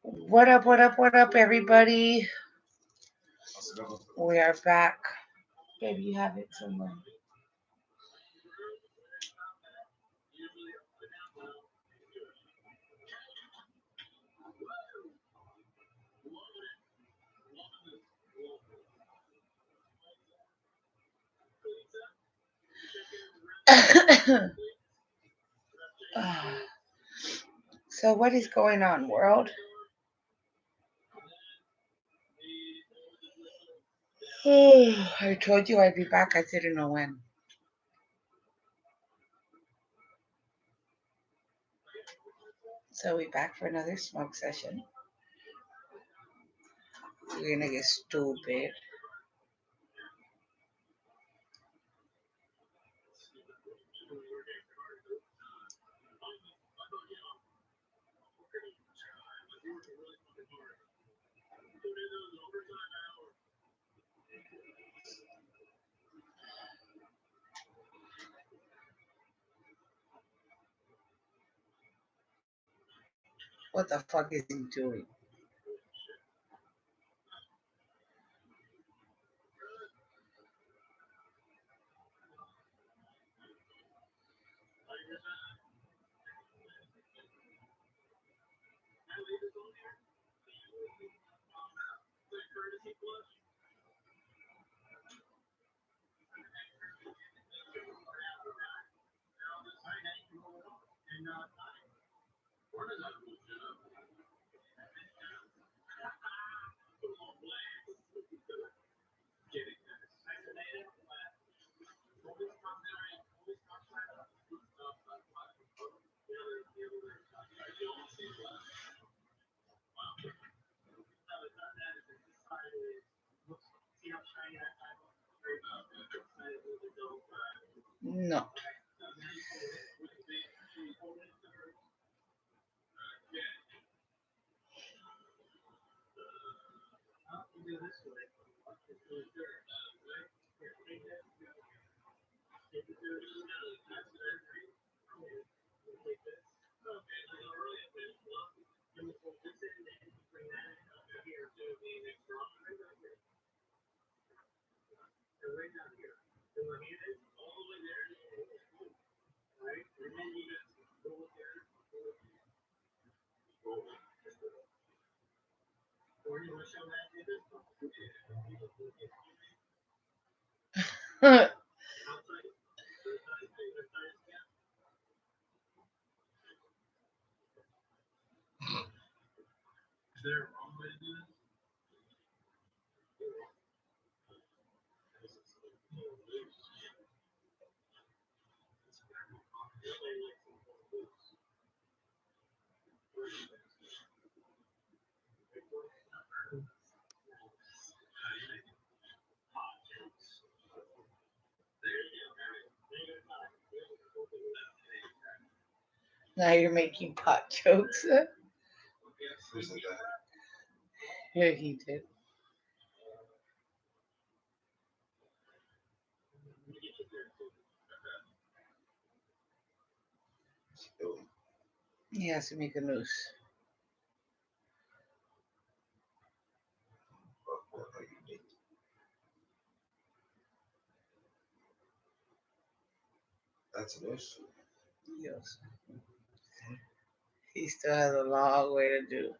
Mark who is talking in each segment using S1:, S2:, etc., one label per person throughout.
S1: What up, what up, what up, everybody? We are back. Baby, you have it somewhere. So, what is going on, world? I told you I'd be back. I didn't know when. So, we back for another smoke session. We're gonna get stupid. What the fuck is he doing? No. Now you're making pot jokes. Yeah, he did. He has to make a noose. Yes. He still has a long way to do.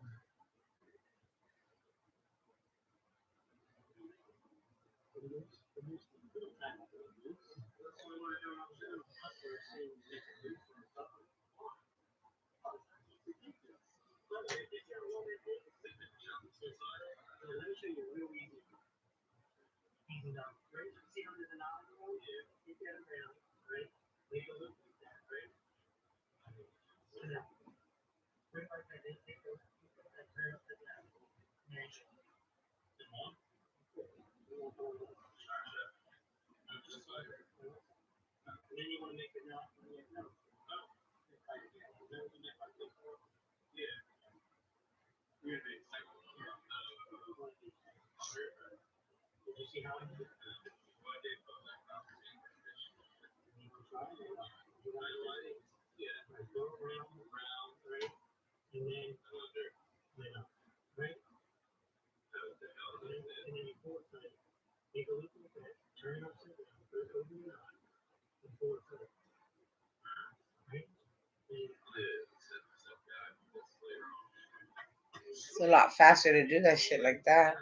S1: It's a lot faster to do that shit like that.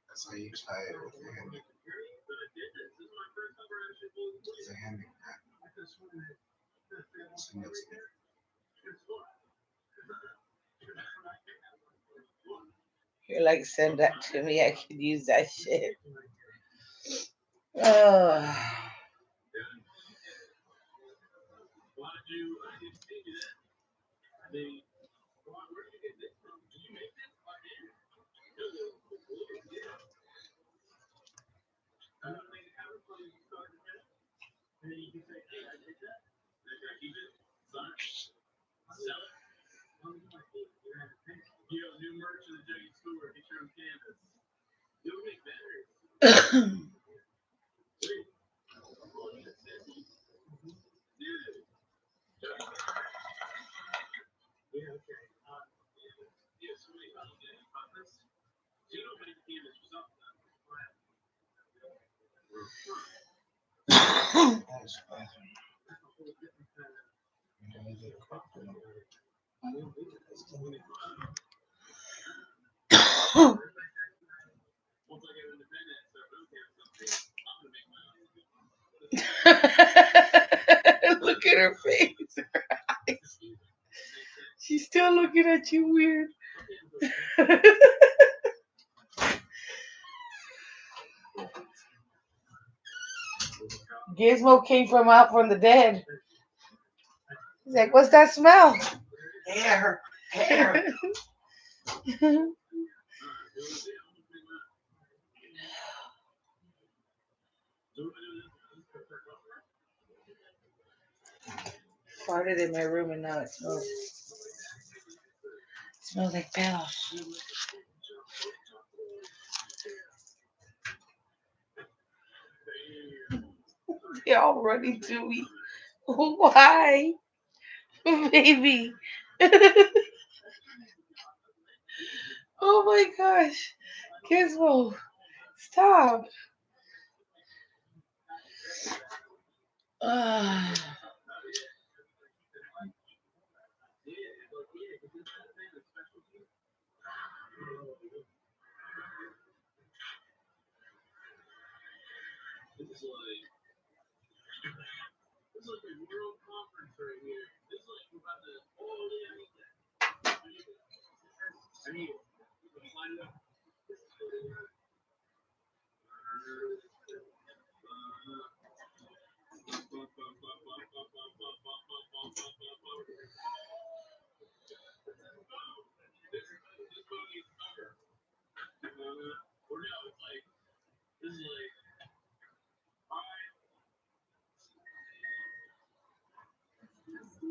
S2: That's how you try it with your hand. It's a hand crack. Send it to me.
S1: You're like, send that to me. I could use that shit. Oh.
S2: That's fine. You know, you crack it up.
S1: Look at her face. She's still looking at you weird. Gizmo came from out from the dead. He's like, what's that smell?
S2: Hair! Hair!
S1: Farted in my room and now it smells like pedos. They're all running to me. Why? Baby. Oh my gosh. Gizmo. Stop. Ah.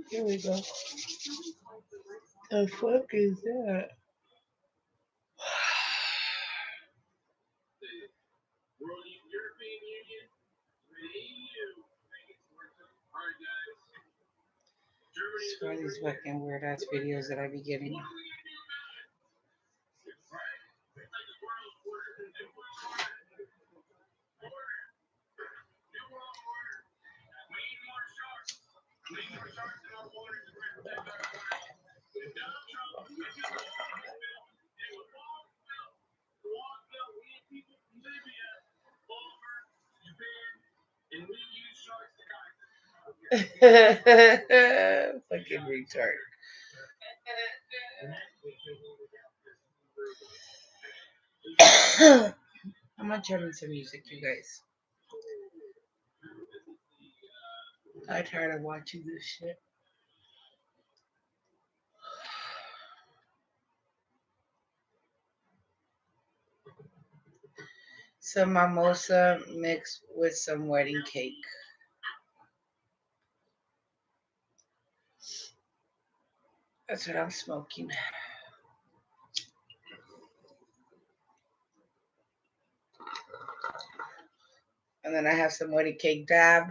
S1: Here we go. The fuck is that? Swear these fucking weird ass videos that I be getting. Fucking retard. I'm gonna turn on some music, you guys. I'm tired of watching this shit. Some mimosa mixed with some wedding cake. That's what I'm smoking. And then I have some wedding cake dab.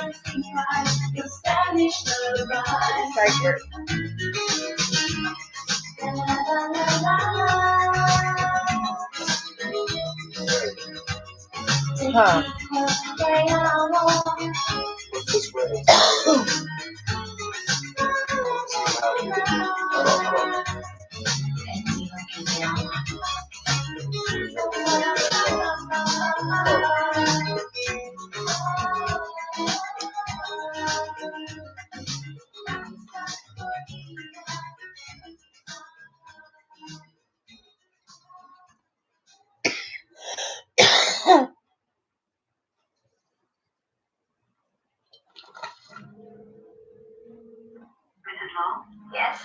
S1: tiger. Huh.
S2: What's this way?
S3: Mrs. Long? Yes?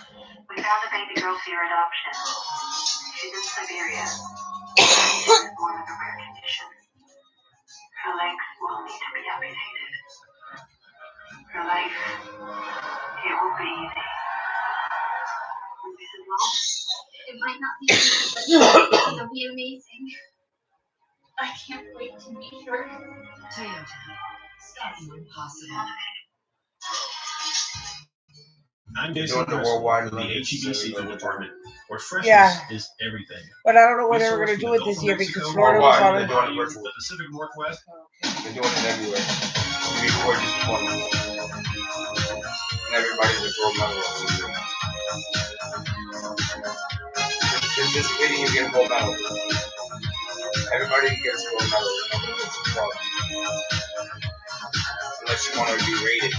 S3: We found a baby girl for your adoption. She's in Siberia. She's born with a rare condition. Her legs will need to be amputated. Her life, it will be easy. Mrs. Long? It might not be easy, but it'll be amazing. I can't wait to meet her. Toyota. Starting impossible.
S4: I'm Jason
S2: Doing the worldwide
S4: the HEB seafood department, where freshness
S1: Yeah.
S4: is everything.
S1: But I don't know what
S4: We
S1: they were
S4: source
S1: going to do
S4: from
S1: with
S4: the
S1: this
S4: Gulf
S1: year
S4: of
S1: because
S4: Mexico,
S1: Florida was
S2: Worldwide,
S1: on
S2: they're
S1: it.
S2: doing it virtual.
S4: the Pacific Northwest.
S2: They're doing it everywhere. You record this performance. And everybody's a gold medalist. Since this meeting, you get a gold medal. Everybody gets a gold medal. Nobody gets a club. Unless you want to be rated.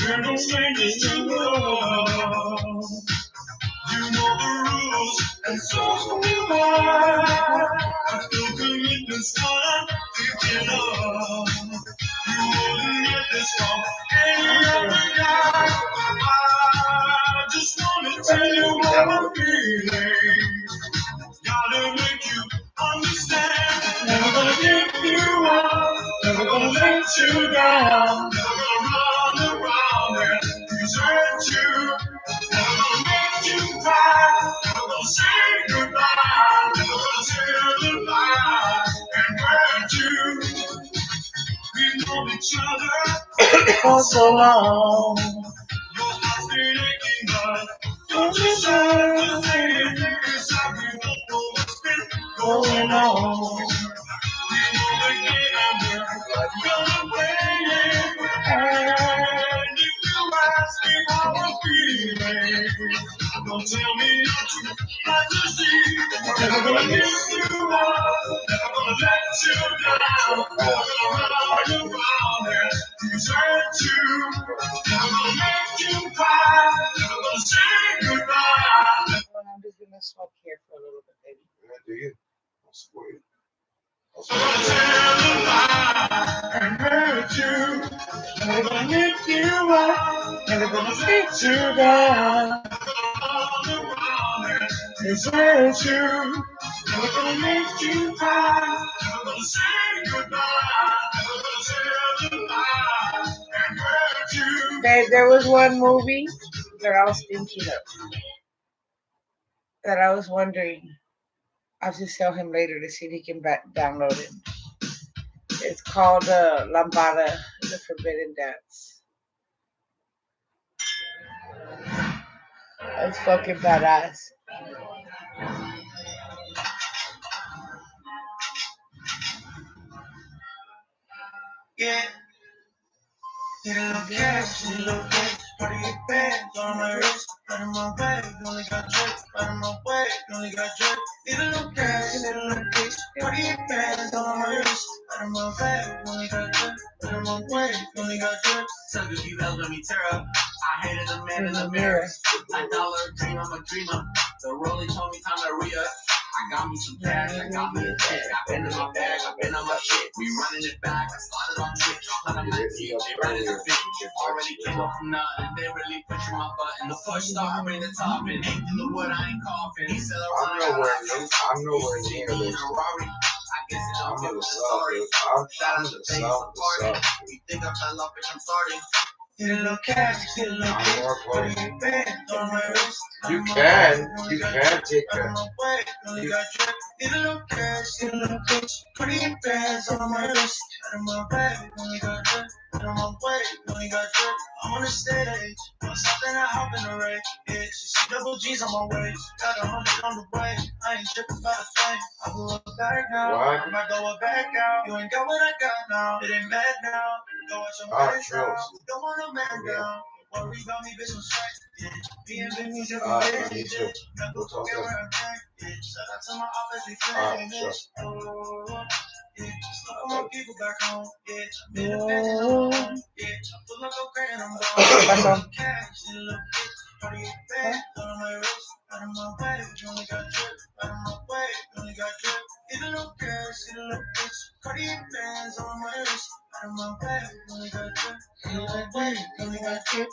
S4: We're no strangers to love. You know the rules, and so do I. I feel commitment's time to get up. You wouldn't get this from any other guy. I just wanna tell you what I'm feeling. Gotta make you understand. Never gonna give you up. Never gonna let you down. Never gonna run around and desert you. Never gonna make you cry. Never gonna say goodbye. Never gonna tell the lie and hurt you. We've known each other for so long. Your heart's been aching, but don't you try to say it. It's like we don't know what's been going on. We know the game and we're gonna play it. And if you ask me how I'm feeling, don't tell me not to fantasy. Never gonna give you up, never gonna let you down. Never gonna run you around and desert you. Never gonna make you cry, never gonna say goodbye.
S1: Well, I'm just going to smoke here for a little bit, baby.
S2: Yeah, do you? I'll support you. I'll
S4: Never gonna
S2: support
S4: tell a lie and hurt you. Never gonna lift you up. Never gonna let you down. Never gonna run around and desert you. Never gonna make you cry. Never gonna say goodbye. Never gonna tell a lie and hurt you.
S1: There was one movie that I was thinking of, that I was wondering. I'll just tell him later to see if he can download it. It's called Lambada, The Forbidden Dance. That's fucking badass.
S4: Yeah. Little cash, what do you pay? On my wrist, right in my way, only got drip, right in my way, only got drip. Little cash, what do you pay? On my wrist, right in my way, only got drip, right in my way, only got drip. Tell you you let me tear up. I hated a man in the mirror. $9 dream, I'm a dreamer. The rolling told me time to re-up. I got me some cash, I got me a check. I've been in my bag, I've been on my shit. We running it back, I started on Twitch. I'm like, they running the bitch. Already came up from nothing, they really pushing my button. The push start, bring the top in. Ain't in the wood, I ain't coughing. He said,
S2: I'm nowhere near this.
S4: I guess it don't give a story.
S2: I'm
S4: Shout out
S2: the
S4: to Face
S2: South,
S4: the party. You think I fell off, bitch, I'm starting.
S1: Get a little cash, get a little
S2: I'm more close.
S1: on my wrist.
S2: You can take that.
S1: Get a little cash, get a little cash. Pretty bands on my wrist. Out of my bag, only got drip. Out of my way, only got drip. I'm on the stage. Want something I hop in the race. Yeah, she see double G's on my way. Got 100 on the way. I ain't tripping by the fame. I blew up back now.
S2: What?
S1: I might go back out. You ain't got what I got now. It ain't bad now. Go watch your face now. Don't want a man down. Worry about me, bitch, I'm straight. Yeah. Me and Vinny's every day.
S2: Me too.
S1: Got
S2: We'll
S1: the
S2: talk
S1: fucking
S2: later.
S1: where I'm at. Yeah. Shout out to my office, we
S2: Sure.
S1: finish. Oh, yeah. Stuck with my people back home. Yeah. Been a bitch and I'm home. Yeah. I feel like I'm great and I'm gone. Cash in a little bit. Party get back. On my wrist. Out of my way. You only got drip. Out of my way. You only got drip. Get a little cash. Get a little bitch. Cardi bands on my wrist. Out of my way. You only got drip. Out of my way. You only got drip.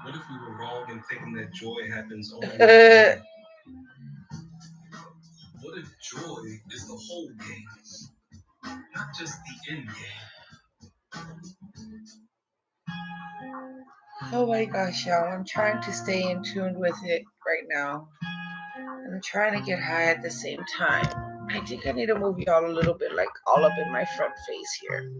S4: What if we were wrong in thinking that joy happens only at the end? What if joy is the whole game, not just the end game?
S1: Oh my gosh, y'all. I'm trying to stay in tune with it right now. I'm trying to get high at the same time. I think I need to move y'all a little bit, like all up in my front face here.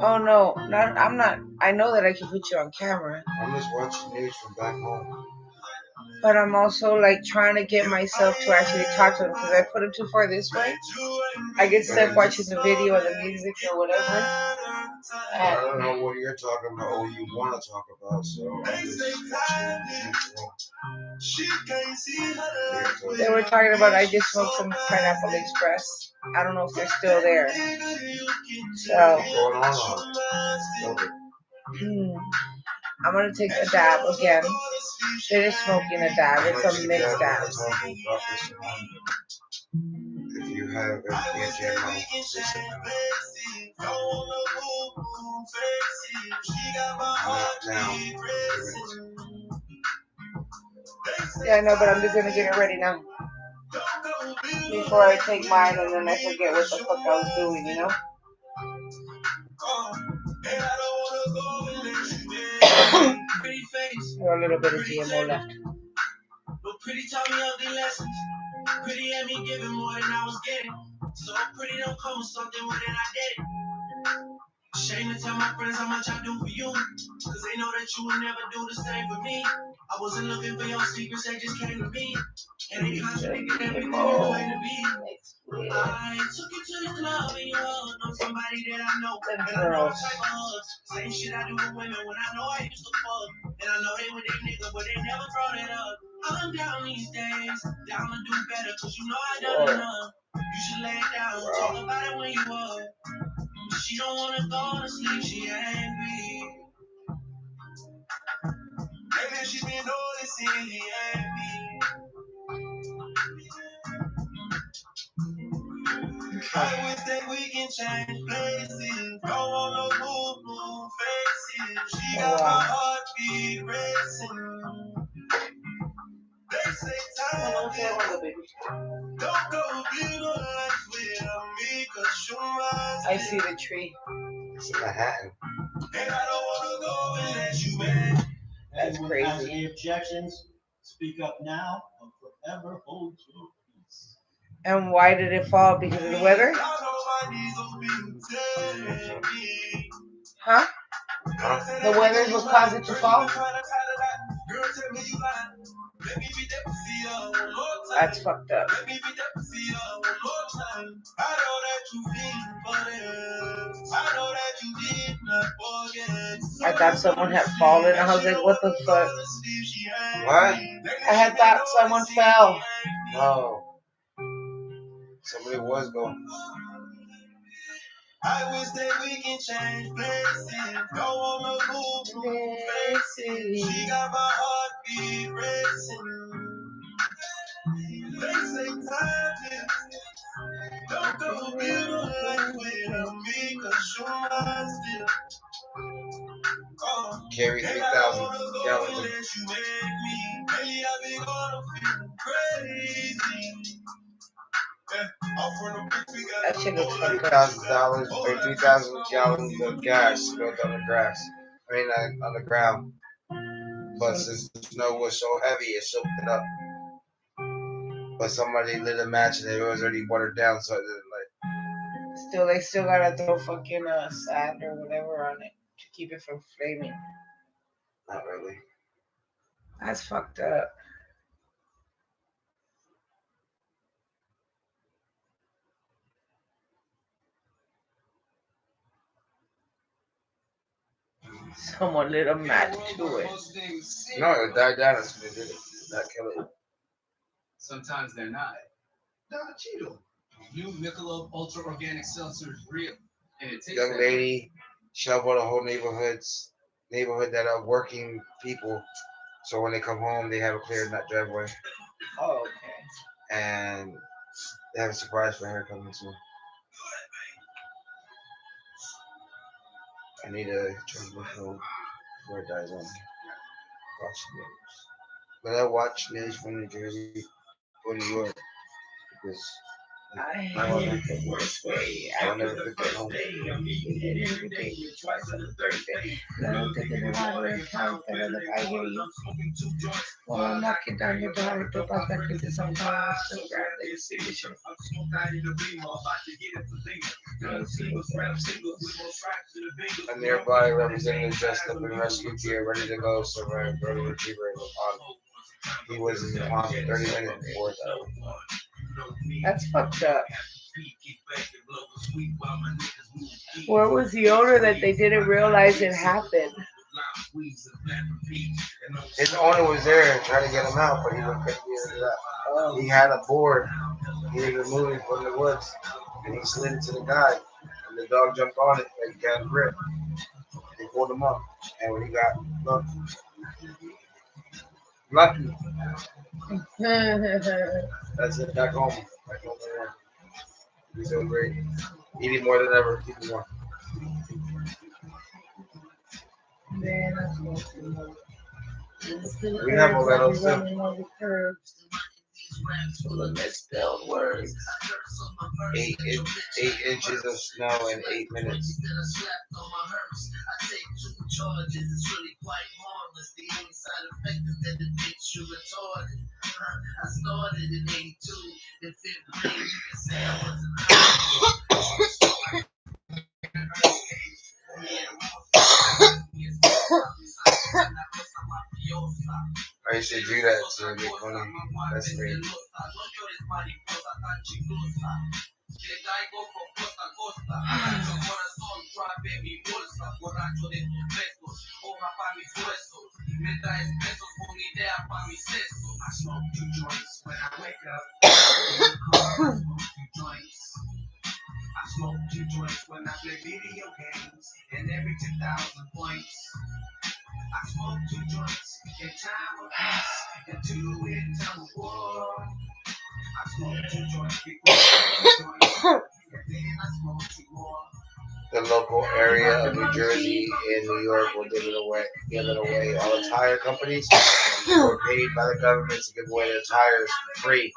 S1: Oh no, I'm not. I know that I can put you on camera.
S2: I'm just watching news from back home.
S1: But I'm also like trying to get myself to actually talk to them because I put them too far this way. I get stuck watching the video or the music or whatever.
S2: I don't know what you're talking about or you want to talk about, so I'm just watching.
S1: They were talking about I just smoked some Pineapple Express. I don't know if they're still there. So I'm gonna take a dab again. Finish smoking a dab. It's a mixed dab.
S2: If you have anything in your mouth, not now.
S1: Yeah, I know, but I'm just gonna get it ready now. Before I take mine and then I forget what the fuck I was doing, you know? A little bit of GMO left. Pretty taught me ugly lessons. Pretty had me giving more than I was getting. So pretty don't come with something more than I did it. Shame to tell my friends how much I do for you. Cause they know that you would never do the same for me. I wasn't looking for your secrets, they just came to me. And they contradicted everything you claim to be. I took you to the club and you hugged on somebody that I know. And I know the type of hugs. Same shit I do with women when I know I used to fuck. And I know they with their nigga, but they never brought it up. I'm down these days, down to do better, cause you know I done enough. You should lay it down, talk about it when you up. She don't wanna go to sleep, she angry. Maybe she been noticing he angry. I wish that we can change places. Don't want no boo faces. She got my heartbeat racing. They say time don't go live a life without me, cause you're my. I see the tree.
S2: It's in Manhattan.
S1: And I don't wanna go and let you in. That's crazy. Has any objections? Speak up now or forever hold your peace. And why did it fall? Because of the weather? Huh? The weather will cause it to fall? That's fucked up. I thought someone had fallen. I was like, what the fuck?
S2: What?
S1: I had thought someone fell.
S2: No. Somebody was going.
S1: I wish that we can change places. Don't want no boo faces. She got my heartbeat racing. They say time is don't go build a life without me, 'cause you're mine still.
S2: Carry 3,000 gallons of
S3: That shit looks fucking good.
S2: $3,000 or 3,000 gallons of gas spilled on the grass. I mean, on the ground. But since the snow was so heavy, it soaked it up. But somebody lit a match and it was already watered down, so it didn't
S3: They still gotta throw fucking sand or whatever on it to keep it from flaming.
S2: not really.
S3: That's fucked up. Someone lit a match to it.
S2: No, it died down as soon as it did it. Not kill it.
S1: Sometimes they're not. Not Cheeto. New Michelob Ultra Organic Seltzer is real. And it tastes
S2: Young lady shoveled a whole neighborhood that are working people. So when they come home, they have a clear driveway.
S3: Oh, okay.
S2: And they have a surprise for her coming soon. I need to turn the phone before it dies on. Watch news. But I watch news from New Jersey or New York because
S3: I hate it the worst way.
S2: I'll never forget home.
S3: I'm eating it every day, twice on a Thursday. Love taking the water and count better than I hear you. While I'm knocking down your door, dope out back into some cars. So grab the decision.
S2: A nearby representative dressed up in rescue gear, ready to go somewhere, and Brody Retriever was on. He was in the pond 30 minutes before that.
S3: That's fucked up. Where was the owner that they didn't realize it happened?
S2: His owner was there trying to get him out, but he couldn't get it out. He had a board. He was removing from the woods, and he slid it to the guy, and the dog jumped on it and he got a grip. They pulled him up, and when he got lucky, that's it. Back home. He's doing great. Eating more than ever. Eating more. We have a little too.
S3: Full of misspelled words.
S2: 8 inches of snow in 8 minutes. I used to do that to make money. That's me.
S1: I smoke 2 joints when I play video games, and every 10,000 points. I smoke 2 joints in time of peace, and 2 in time of war. I smoke 2 joints before I joints, and then I smoke 2 more.
S2: The local area of New Jersey and New York were giving away all the tire companies were paid by the government to give away their tires free,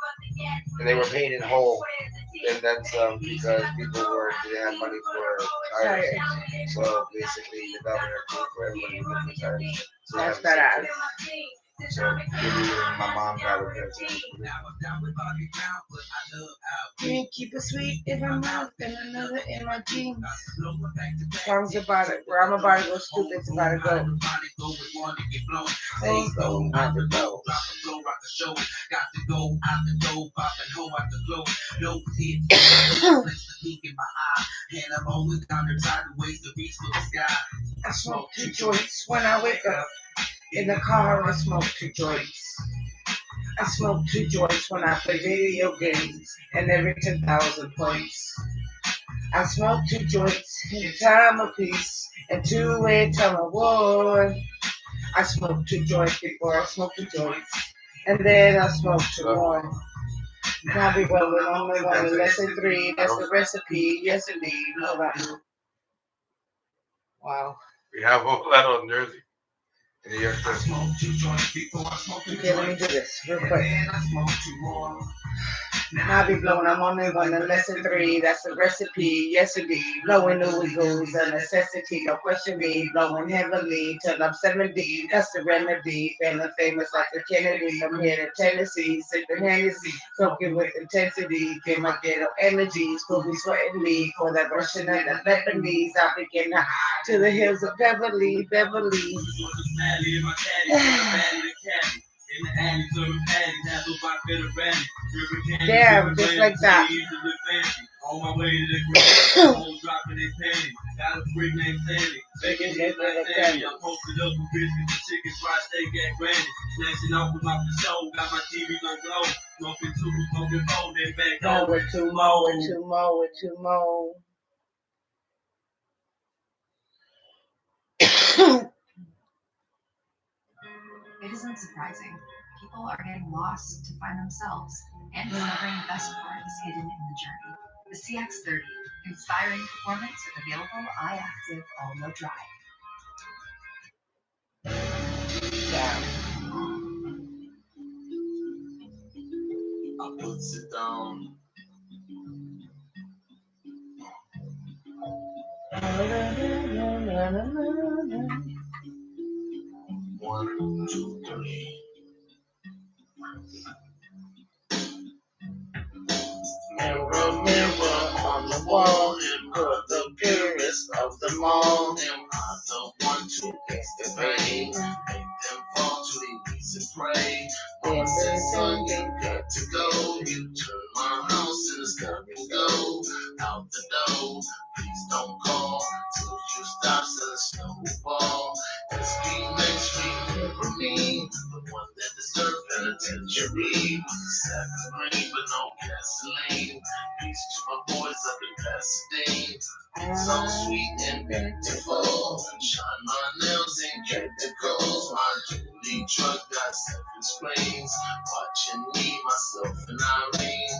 S2: and they were paid in whole, and then some because people didn't have money for tires. So basically, the governor paid for everybody to get the tires. So
S3: that's badass.
S2: So my mom got a pair of tires.
S3: You keep it sweet in my mouth and another in my jeans. Songs about it. Where I'm about to go stupid, it's about to go. There you go, not the go. Got to go out the door, popping hoe out the flow. No hit, in my eye, and I'm always down there sideways to reach for the sky. I smoke 2 joints when I wake up. In the car, I smoke 2 joints. I smoke 2 joints when I play video games, and every 10,000 points. I smoked 2 joints in a time of peace and 2 time of war. I smoked 2 joints before I smoked 2 joints, and then I smoked 2 more. Probably rolling on the one and less than 3. That's the recipe. Yes, indeed. No, wow.
S2: We have all that on Jersey. In New York City.
S3: Okay, let me do this real quick. Now I be blowing, I'm on the one and less than 3. That's the recipe. Yes, indeed. Blowing the wiggles, a necessity. Don't question me. Blowing heavily till I'm 70. That's the remedy. Feeling famous like a Kennedy. I'm here in Tennessee. Sipping Hennessy. Soaking with intensity. Get my ghetto energies. Will be sweating me for that Russian and the Lebanese. I'll be getting high to the hills of Beverly. Beverly. Damn, just like that. On my way to the grave, home dropping their panties. Got a freak named Sandy, making hits like Sandy. I'm posted up with biscuits and chicken fried steak at Granny. Snatching off with my show, got my TV on glow. Smoking two, smoking four, then back on with 2 more. With 2 more, with 2 more.
S1: It isn't surprising. People are getting lost to find themselves and discovering the best part is hidden in the journey. The CX-30, inspiring performance with available iActive all-wheel drive.
S3: Damn.
S4: I puts it down. One, two, three. Mirror, mirror on the wall, am I the purest of them all? Am I the one to fix the pain? Make them fall to their knees and pray. Mama said, son, you got to go. You turn my house and it's got to go out the door. Please don't call till you stop selling snowball. SP next week, never me. The one that deserves penitentiary. Sack of green, but no gasoline. Peace to my boys up in Pasadena. So sweet and beautiful. Shine my nails in cuticles. My Julie truck got 7 screens. Watching me, myself, and Irene.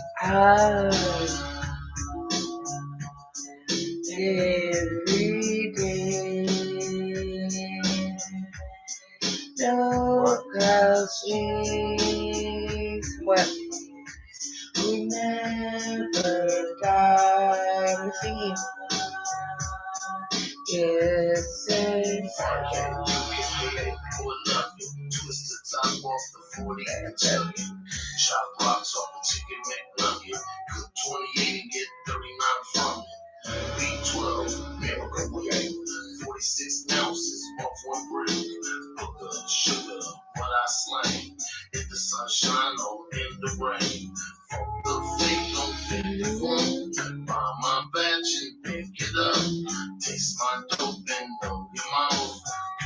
S3: Every day. No clouds wings. What? We never die. We're singing. Yes, yes.
S4: Pull up, twist the top off the 40 and tell you. Chop rocks off the chicken McNugget. Cook 28 and get 39 from it. B12, miracle whip. 46 ounces off one brick. Book of sugar, what I slang. If the sunshine or in the rain. Fuck the fake, don't fit the phone. Buy my batch and pick it up. Taste my dope and know your mouth.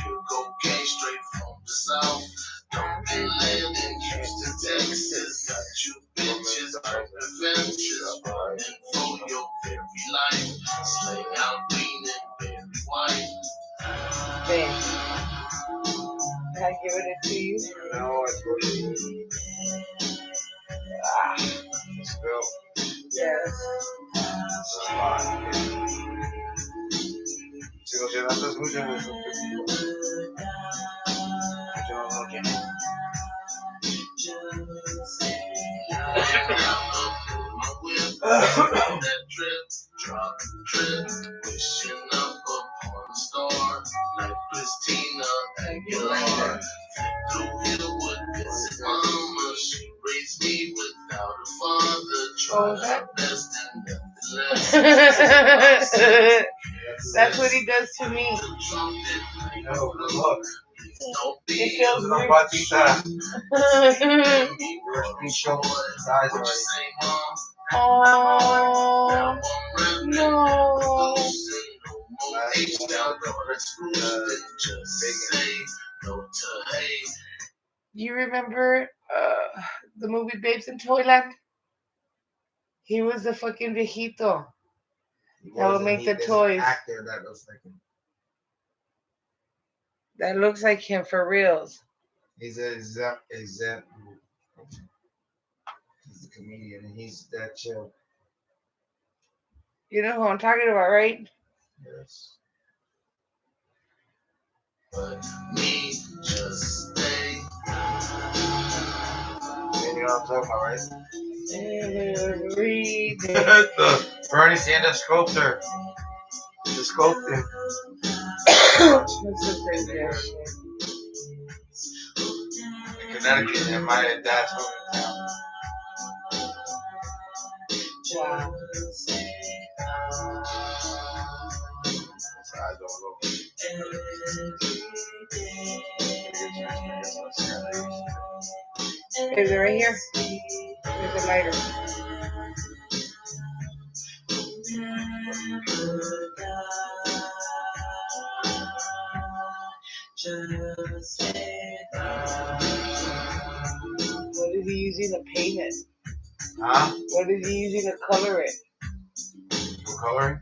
S4: Pure cocaine straight from the south. Don't be land in Houston, Texas. Got you bitches, open fences. Running for your very life. Slay out green and very white.
S3: Bam. Can I give it to you?
S2: No, I told you. Still.
S3: Yes.
S2: It's a lot. Si lo llevas a escuchar, es un poquito. Yo no quiero.
S4: That drip, drop, drip, wishing up upon a star, like Christina Aguilar. Through Hillwood, visit mama, she raised me without a father. Tried her best and nothing less.
S3: That's what he does to me.
S2: No, good luck.
S3: It feels
S2: Una
S3: weird.
S2: patita. Your speech show dies already.
S3: Oh no! Do you remember the movie Babes in Toyland? He was the fucking viejito. That would make the
S2: There's
S3: toys.
S2: An actor that looks like him.
S3: That looks like him for reals.
S2: He's a he's a comedian, and he's that chill.
S3: You know who I'm talking about, right?
S2: Yes. But me just stay. You know what I'm talking about, right?
S3: Every day.
S2: Bernie Sanders sculptor. The sculptor.
S3: That's so crazy.
S2: Connecticut, and my dad's hometown.
S3: Wow.
S2: I don't know.
S3: Is it right here? There's a lighter. What is he using to paint it?
S2: Huh?
S3: What is he using to color it?
S2: For coloring?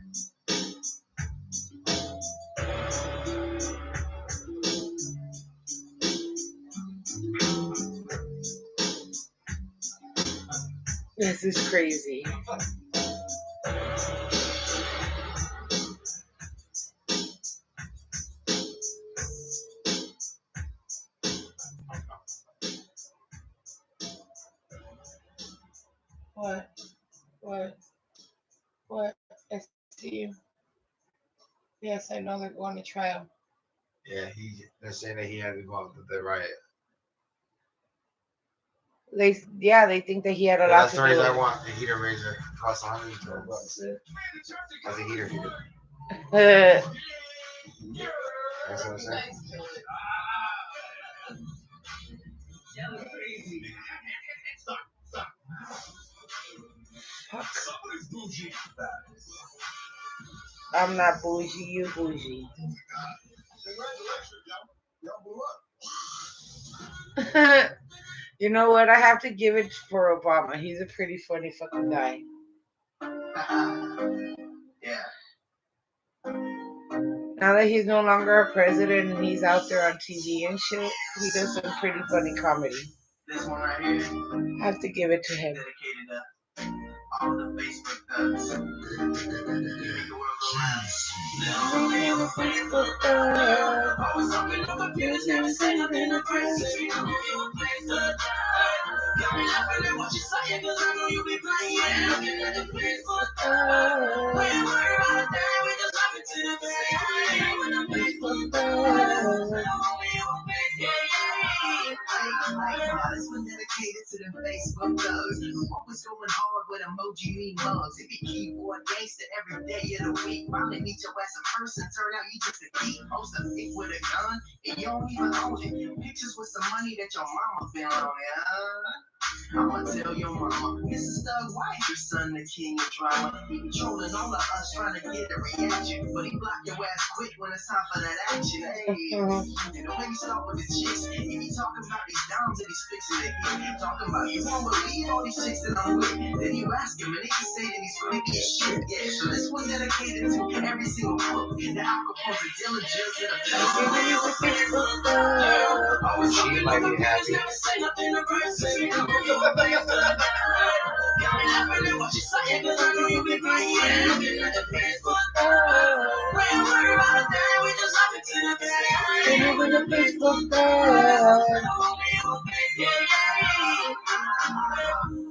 S3: This is crazy. What? What? What? I see you. Yes, I know they're going to trial.
S2: Yeah, they're saying that he had involved with the riot.
S3: They think that he had a lot
S2: That's
S3: to
S2: the
S3: do
S2: reason
S3: with
S2: I want the heater razor. Costs $112. As a heater.
S3: it.
S2: That's what I'm saying.
S3: I'm not bougie, you bougie. You know what? I have to give it for Obama. He's a pretty funny fucking guy.
S2: Yeah.
S3: Now that he's no longer a president and he's out there on TV and shit, he does some pretty funny comedy.
S2: This one right here.
S3: I have to give it to him.
S2: Dedicated to all the Facebook thugs. Make the world go round. Always talking on computers, never say nothing in the press. If you know you're a Facebook thug. Got me laughing at what you say, cause I know you be playing. Looking at the Facebook thug. We ain't worried about a thing, we just laughing to the bank. When I'm Facebook thug. This one dedicated to them Facebook thugs who always going hard with emoji meme mugs. If you keyboard gangster every day of the week, finally meet your ass in person. Turn out you just a geek. Post a pic with a gun and you don't even own it. Pictures with some money that your mama been on it. I'ma tell your mama, Mrs. Thug, why is your son the king of drama? He be trolling all of us trying to get a reaction, but he block your ass quick when it's time for that action. Hey, and the way you start with the chicks, he be talking about these dimes that he's fixing it. He talking about you won't believe all these chicks that I'm with. Then you ask him, and he can say that he's freaky as shit. Yeah, so this one dedicated to every single crook, the alcohols, the diligence, and the she might be happy.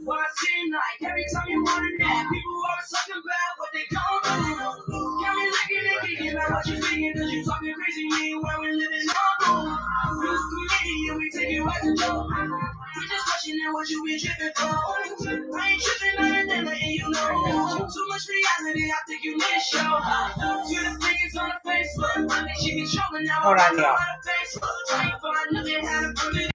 S3: What I seem like every time you want to nap, people always talking about what they gon' do. Got me licking about what you thinking, cause you talking crazy, meanwhile we living on road. This comedian, we take you as a joke. We just questioning what you be tripping for. I ain't tripping on anything letting you know. Too much reality, I think you need a show. To the things on the Facebook, I think she be trolling now. Hold on, y'all. Trying to find nothing how to prove it.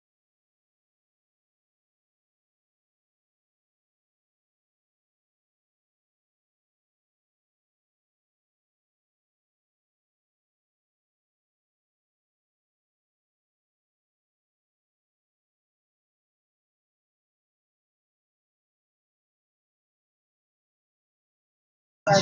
S3: I'm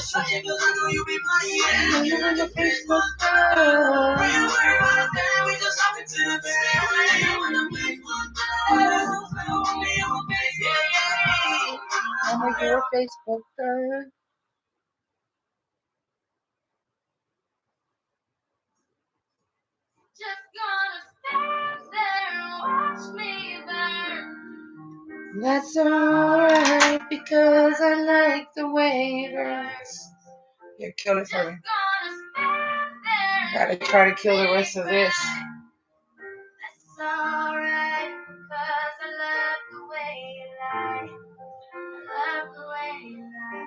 S3: your Facebook girl. Just gonna stand there and watch me burn. That's alright because I like the way it hurts. Yeah, kill it for me. Gotta try to kill the rest of this. That's alright because I love the way you lie. I love the way you lie.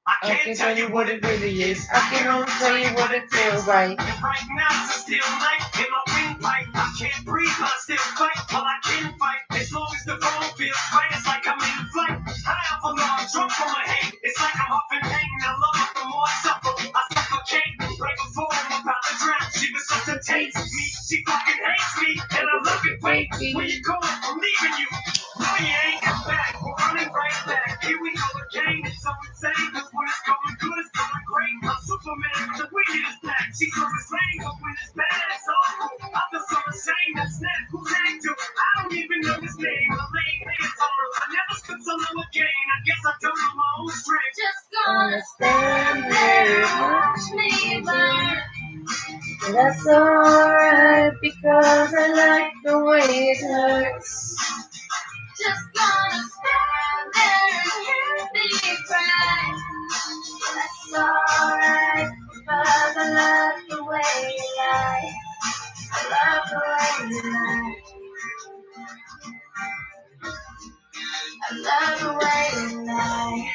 S3: I can't tell you what it really is. I can only tell you what it feels like. And right now it's a still night in my windpipe. I can't breathe, but I still fight. Well, I can fight as long as the phone feels right. It's like I'm in flight. High off a long drunk from my head. It's like I'm huffing pain. I love her the more I suffer. I suffocate right before I'm about to drown. She resuscitates me. She fucking hates me, and I love it. Wait, where you going? I'm leaving you. No, you ain't come back. We're running right back. Here we go again. It's so insane. Cause when it's going good, it's going great. I'm Superman. The wind is back. She's so insane. But when it's bad, it's awful. I feel so ashamed. That's not who's acting. I don't even know his name. I lay hands on her. I never spent so low again. I guess I don't know my own strength. Just gonna stand there and watch me burn. That's alright because I like the way it hurts. Just gonna stand there and hear me cry. That's alright because I love the way you lie. I love the way you lie. I love the way you lie.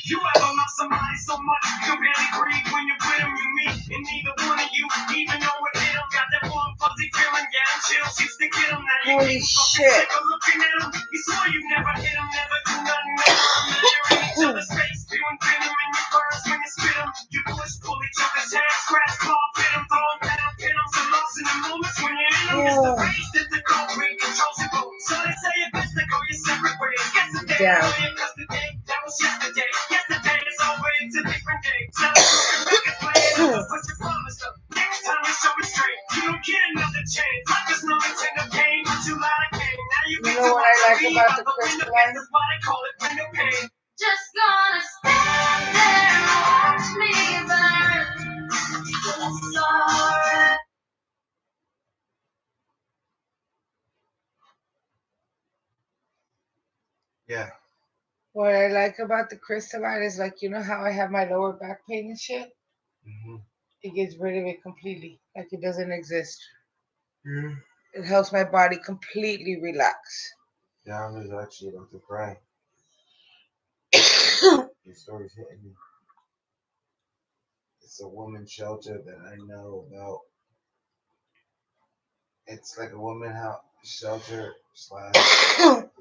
S3: You ever love somebody so much you barely breathe when you're with them, you meet, and neither one of you even know what hit them. Got that warm fuzzy feeling, yeah, I'm chill, she's to get them. Now you
S1: Holy
S3: can't
S1: shit.
S3: sick of looking at them. You swore you never hit them, never do nothing, never you're in each other's face, spewing venom in your words when you spit them. You push, pull each other's hair, scratch, claw, pin them, throw them down, pin them. So lost in the moments when you're in them, it's the rage that the concrete controls you both. So they say it best to go your separate ways. Guess the day, cause the day, that was yesterday. Yesterday is always a different day. Tell us what you plan, what you promised them. Next time you show me straight, you don't get another chance. Like there's no intent of pain, but you lied again. Now you get to
S1: What I like
S3: leave
S1: about
S3: out
S1: the
S3: the window.
S1: crystalline?
S3: That's why they call it window pain. Just gonna stand there and watch me burn. That's alright.
S2: Yeah.
S1: What I like about the crystalline is like, you know how I have my lower back pain and shit?
S2: Mm-hmm.
S1: It gets rid of it completely. Like it doesn't exist.
S2: Yeah.
S1: It helps my body completely relax.
S2: Yeah, I was actually about to cry. Your story's hitting me. It's a women's shelter that I know about. It's like a shelter slash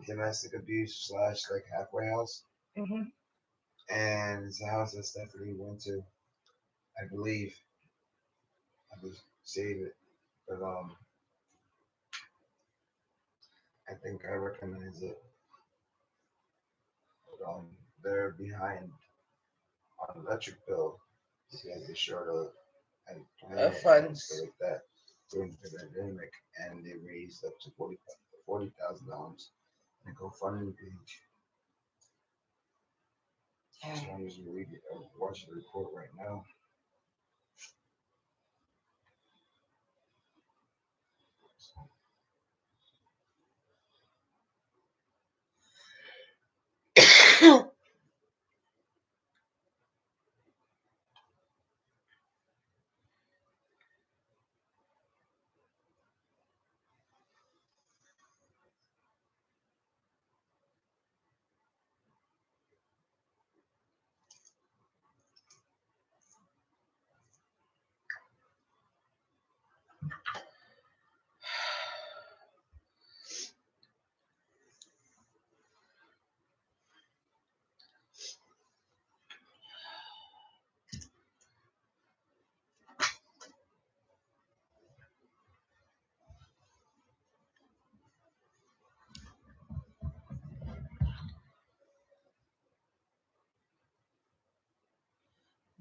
S2: domestic abuse slash like halfway house.
S1: Hmm.
S2: And it's a house that Stephanie went to, I believe. I would save it. But I think I recognize it. But they're behind on electric bill. So you have to short and plan and
S1: Funds.
S2: stuff like that during the pandemic, and they raised up to $40,000 and GoFundMe page. As long as you read it, I'm watching the report right now.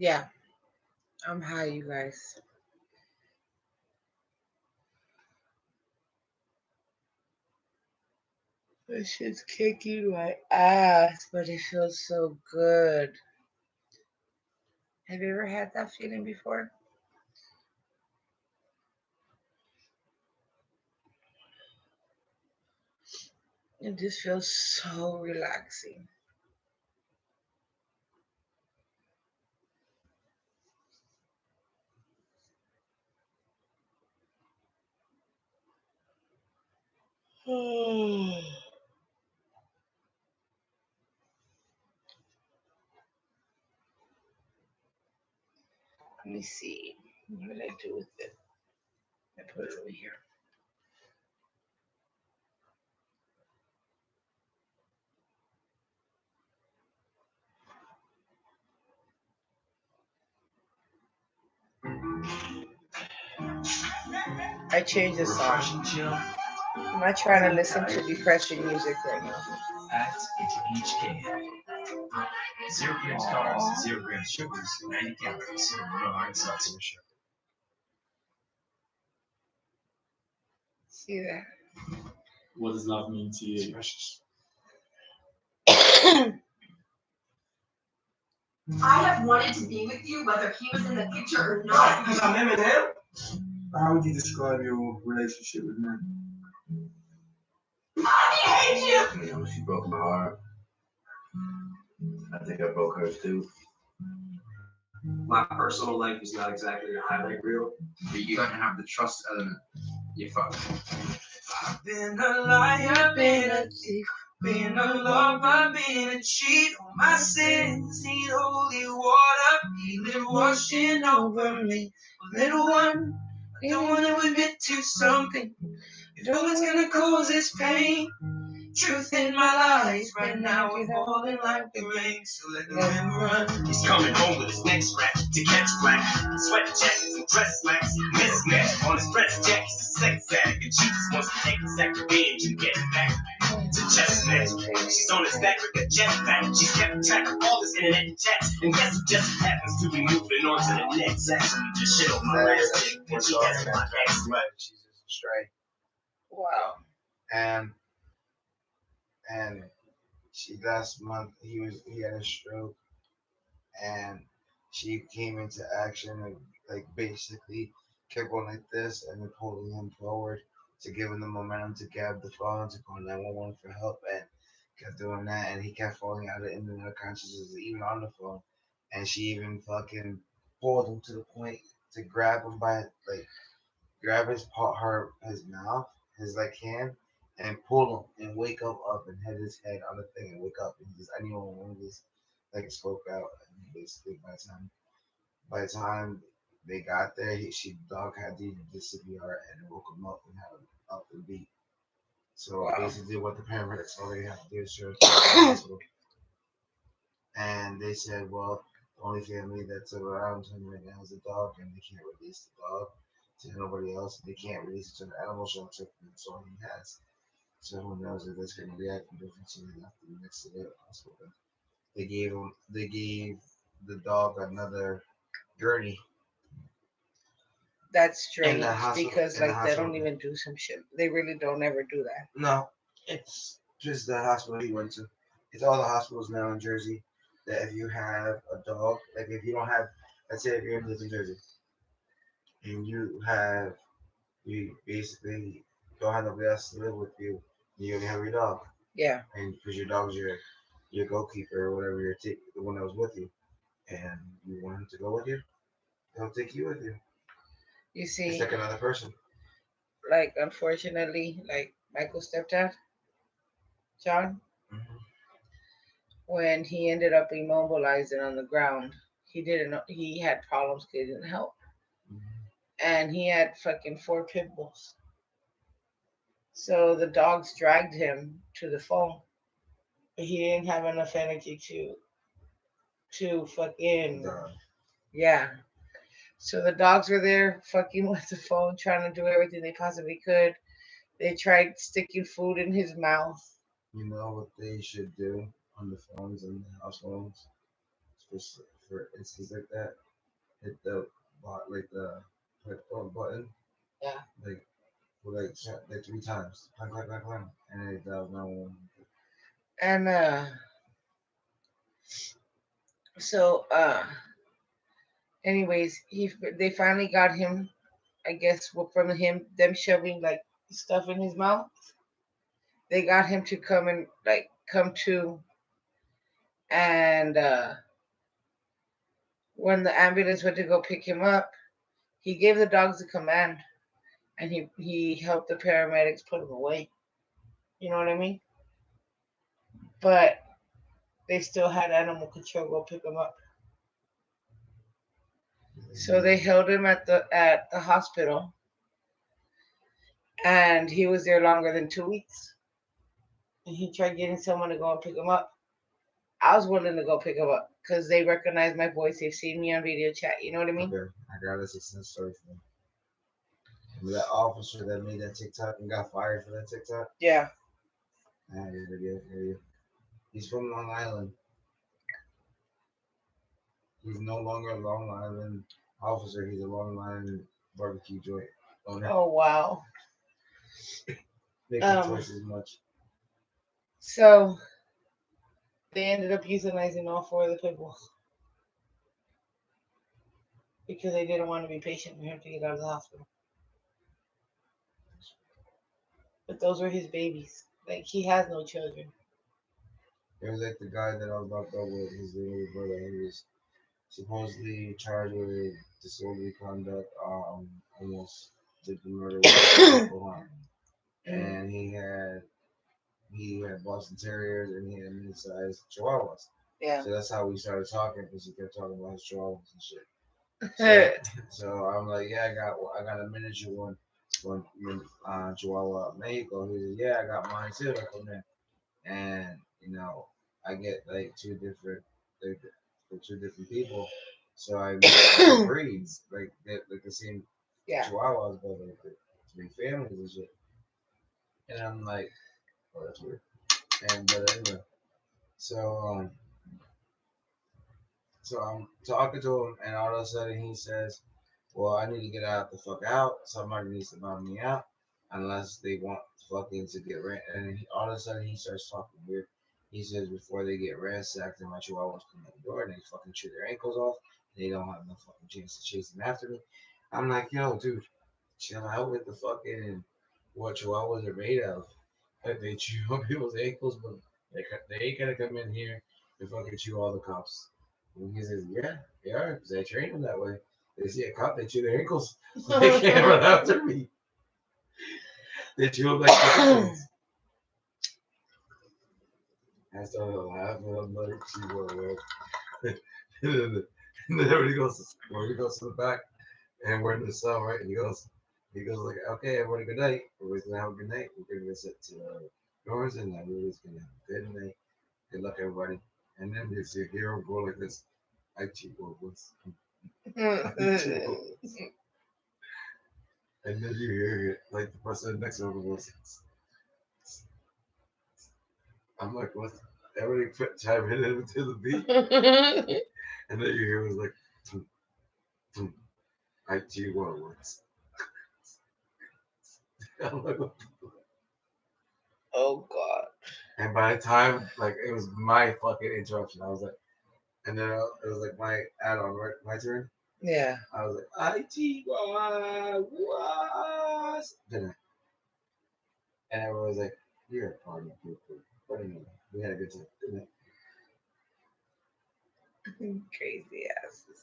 S1: Yeah, I'm high, you guys. This shit's kicking my ass, but it feels so good. Have you ever had that feeling before? It just feels so relaxing. Let me see. What did I do with it? I put it over here. I changed the song. I'm not trying to listen to depressing music right now.
S4: Add into each can. 0 grams carbs, 0 grams sugars, 90 calories. No hard seltzer.
S1: See that?
S4: What does love mean to you?
S3: I have wanted to be with you whether he was in the picture or not.
S4: Because I'm Eminem. How would you describe your relationship with men?
S3: I hate you!
S2: You know, she broke my heart. I think I broke hers too.
S5: My personal life is not exactly a highlight reel.
S2: But you gotta have the trust element. You're fucked.
S4: I've been a liar, been a thief, been a lover, been a cheat. All my sins need holy water, feel it washing over me. Little one, I don't want to admit to something. You know it's gonna cause this pain. Truth in my lies right now is falling like the rain. So let the wind run. He's coming home with his neck scratch to catch black. Sweat jackets and dress slacks. Mismatch on his breast jack. He's a sex addict and she just wants to take exact revenge and get back to chess match. She's on his back like a jetpack. She's kept track of all his internet chats. And guess what just happens to be moving on to the next action. Just shit on my last dick. And she has my ex.
S2: She's just astray.
S1: Wow.
S2: And she last month he had a stroke, and she came into action and like basically kept going like this and then pulling him forward to give him the momentum to grab the phone to call 911 for help, and kept doing that, and he kept falling out of into consciousness even on the phone, and she even fucking pulled him to the point to grab him by like grab his mouth, his like hand, and pull him and wake him up and hit his head on the thing and wake up, and he just anyone just like spoke out, and basically by the time they got there, she dog had the CPR and woke him up and had him up and beat. So
S1: Wow.
S2: basically, what the paramedics all they have to do is show up to the hospital, and they said, well, the only family that's around him right now is a dog, and they can't release the dog to nobody else. They can't release it to an animal shelter. That's all he has. So who knows if that's going to react different to him after the next day at the hospital. They gave the dog another gurney
S1: That's
S2: in
S1: strange
S2: the hospital.
S1: because
S2: In the
S1: like they don't
S2: hospital.
S1: even do some shit. They really don't ever do that.
S2: No, it's just the hospital he went to. It's all the hospitals now in Jersey that if you have a dog, like if you don't have, let's say if you're in New Jersey and you basically don't have nobody else to live with you, you only have your dog,
S1: Yeah.
S2: and because your dog's your goalkeeper or whatever, the one that was with you, and you want him to go with you, he'll take you with you.
S1: You
S2: It's
S1: see,
S2: like another person.
S1: like unfortunately, like Michael's stepdad, John,
S2: Mm-hmm.
S1: when he ended up immobilized and on the ground, he didn't know he had problems getting help. And he had fucking 4 pit bulls. So the dogs dragged him to the phone. But he didn't have enough energy to fucking yeah. So the dogs were there fucking with the phone, trying to do everything they possibly could. They tried sticking food in his mouth.
S2: You know what they should do on the phones and the house phones for for instances like that, hit the like the button,
S1: Yeah.
S2: like for like 3 times, clang, clang, clang, clang, and it dialed 911.
S1: And so anyways, they finally got him. I guess from them shoving like stuff in his mouth. They got him to come and like come to, and when the ambulance went to go pick him up, he gave the dogs a command, and he helped the paramedics put him away. You know what I mean? But they still had animal control go pick him up. So they held him at the hospital, and he was there longer than 2 weeks. And he tried getting someone to go and pick him up. I was willing to go pick him up because they recognize my voice. They've seen me on video chat. You know what I mean?
S2: Okay, I got a 6 cent story for you. Remember that officer that made that TikTok and got fired for that TikTok?
S1: Yeah.
S2: I have a video for you. He's from Long Island. He's no longer a Long Island officer. He's a Long Island barbecue joint owner.
S1: Oh wow.
S2: Making twice as much.
S1: So they ended up euthanizing all 4 of the pit bulls because they didn't want to be patient for him to get out of the hospital. But those were his babies. Like he has no children.
S2: It was like the guy that I was locked up with, his little brother. He was supposedly charged with disorderly conduct. Almost did the murder with alcohol. And he had Boston Terriers and he had mid-sized Chihuahuas.
S1: Yeah.
S2: So that's how we started talking because he kept talking about his Chihuahuas and shit. So I'm like, yeah, I got a miniature one from Chihuahua, Mexico. He said, yeah, I got mine too. I come in, and I get like two different people. So I make breeds like the same Chihuahuas, but like three families and shit. And I'm like, oh, that's weird. But anyway, so I'm talking to him, and all of a sudden he says, well, I need to get the fuck out. Somebody needs to buy me out, unless they want fucking to get rent. And all of a sudden he starts talking weird. He says before they get ransacked, and my chihuahuas come in the door, and they fucking chew their ankles off. They don't have no fucking chance to chase them after me. I'm like, yo, dude, chill out with the fucking what chihuahuas are made of. They chew on people's ankles, but they ain't gonna come in here and fucking chew all the cops. And he says, yeah, they are, because I train them that way. They see a cop, they chew their ankles. So they can't run after me. They chew them like chickens. I started laughing. I'm like, Chihuahua. And then everybody goes to the back, and we're in the cell, right? And he goes like, okay, everybody, good night. Everybody's gonna have a good night. We're gonna go sit to doors, and everybody's gonna have a good night. Good luck, everybody. And then there's your hero go like this. I cheat once. And then you hear it like the person next to him goes. I'm like, what? Everybody chime in into the beat. And then you hear it was like, thum, thum. I cheat once. I'm like, what?
S1: Oh God.
S2: And by the time, like, it was my fucking interruption, I was like, and then it was like my add-on, right? My turn.
S1: Yeah.
S2: I was like, I cheat once. And everyone was like, you're a party pooper. But anyway, we had a good time, didn't it?
S1: Crazy asses.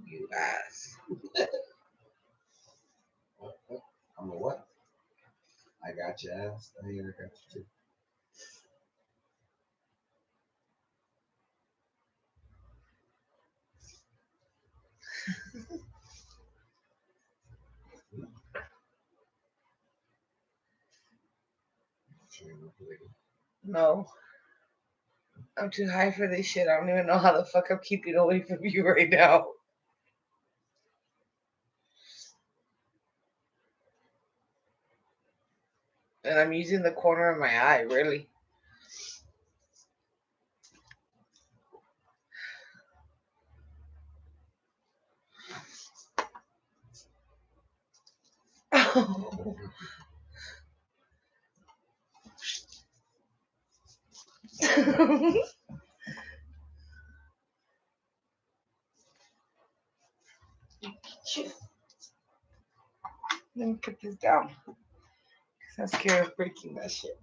S1: You ass.
S2: I'm a what? I got your ass. I mean, I got you too.
S1: No. I'm too high for this shit. I don't even know how the fuck I'm keeping away from you right now. And I'm using the corner of my eye, really. Let me put this down. 'Cause I'm scared of breaking that shit.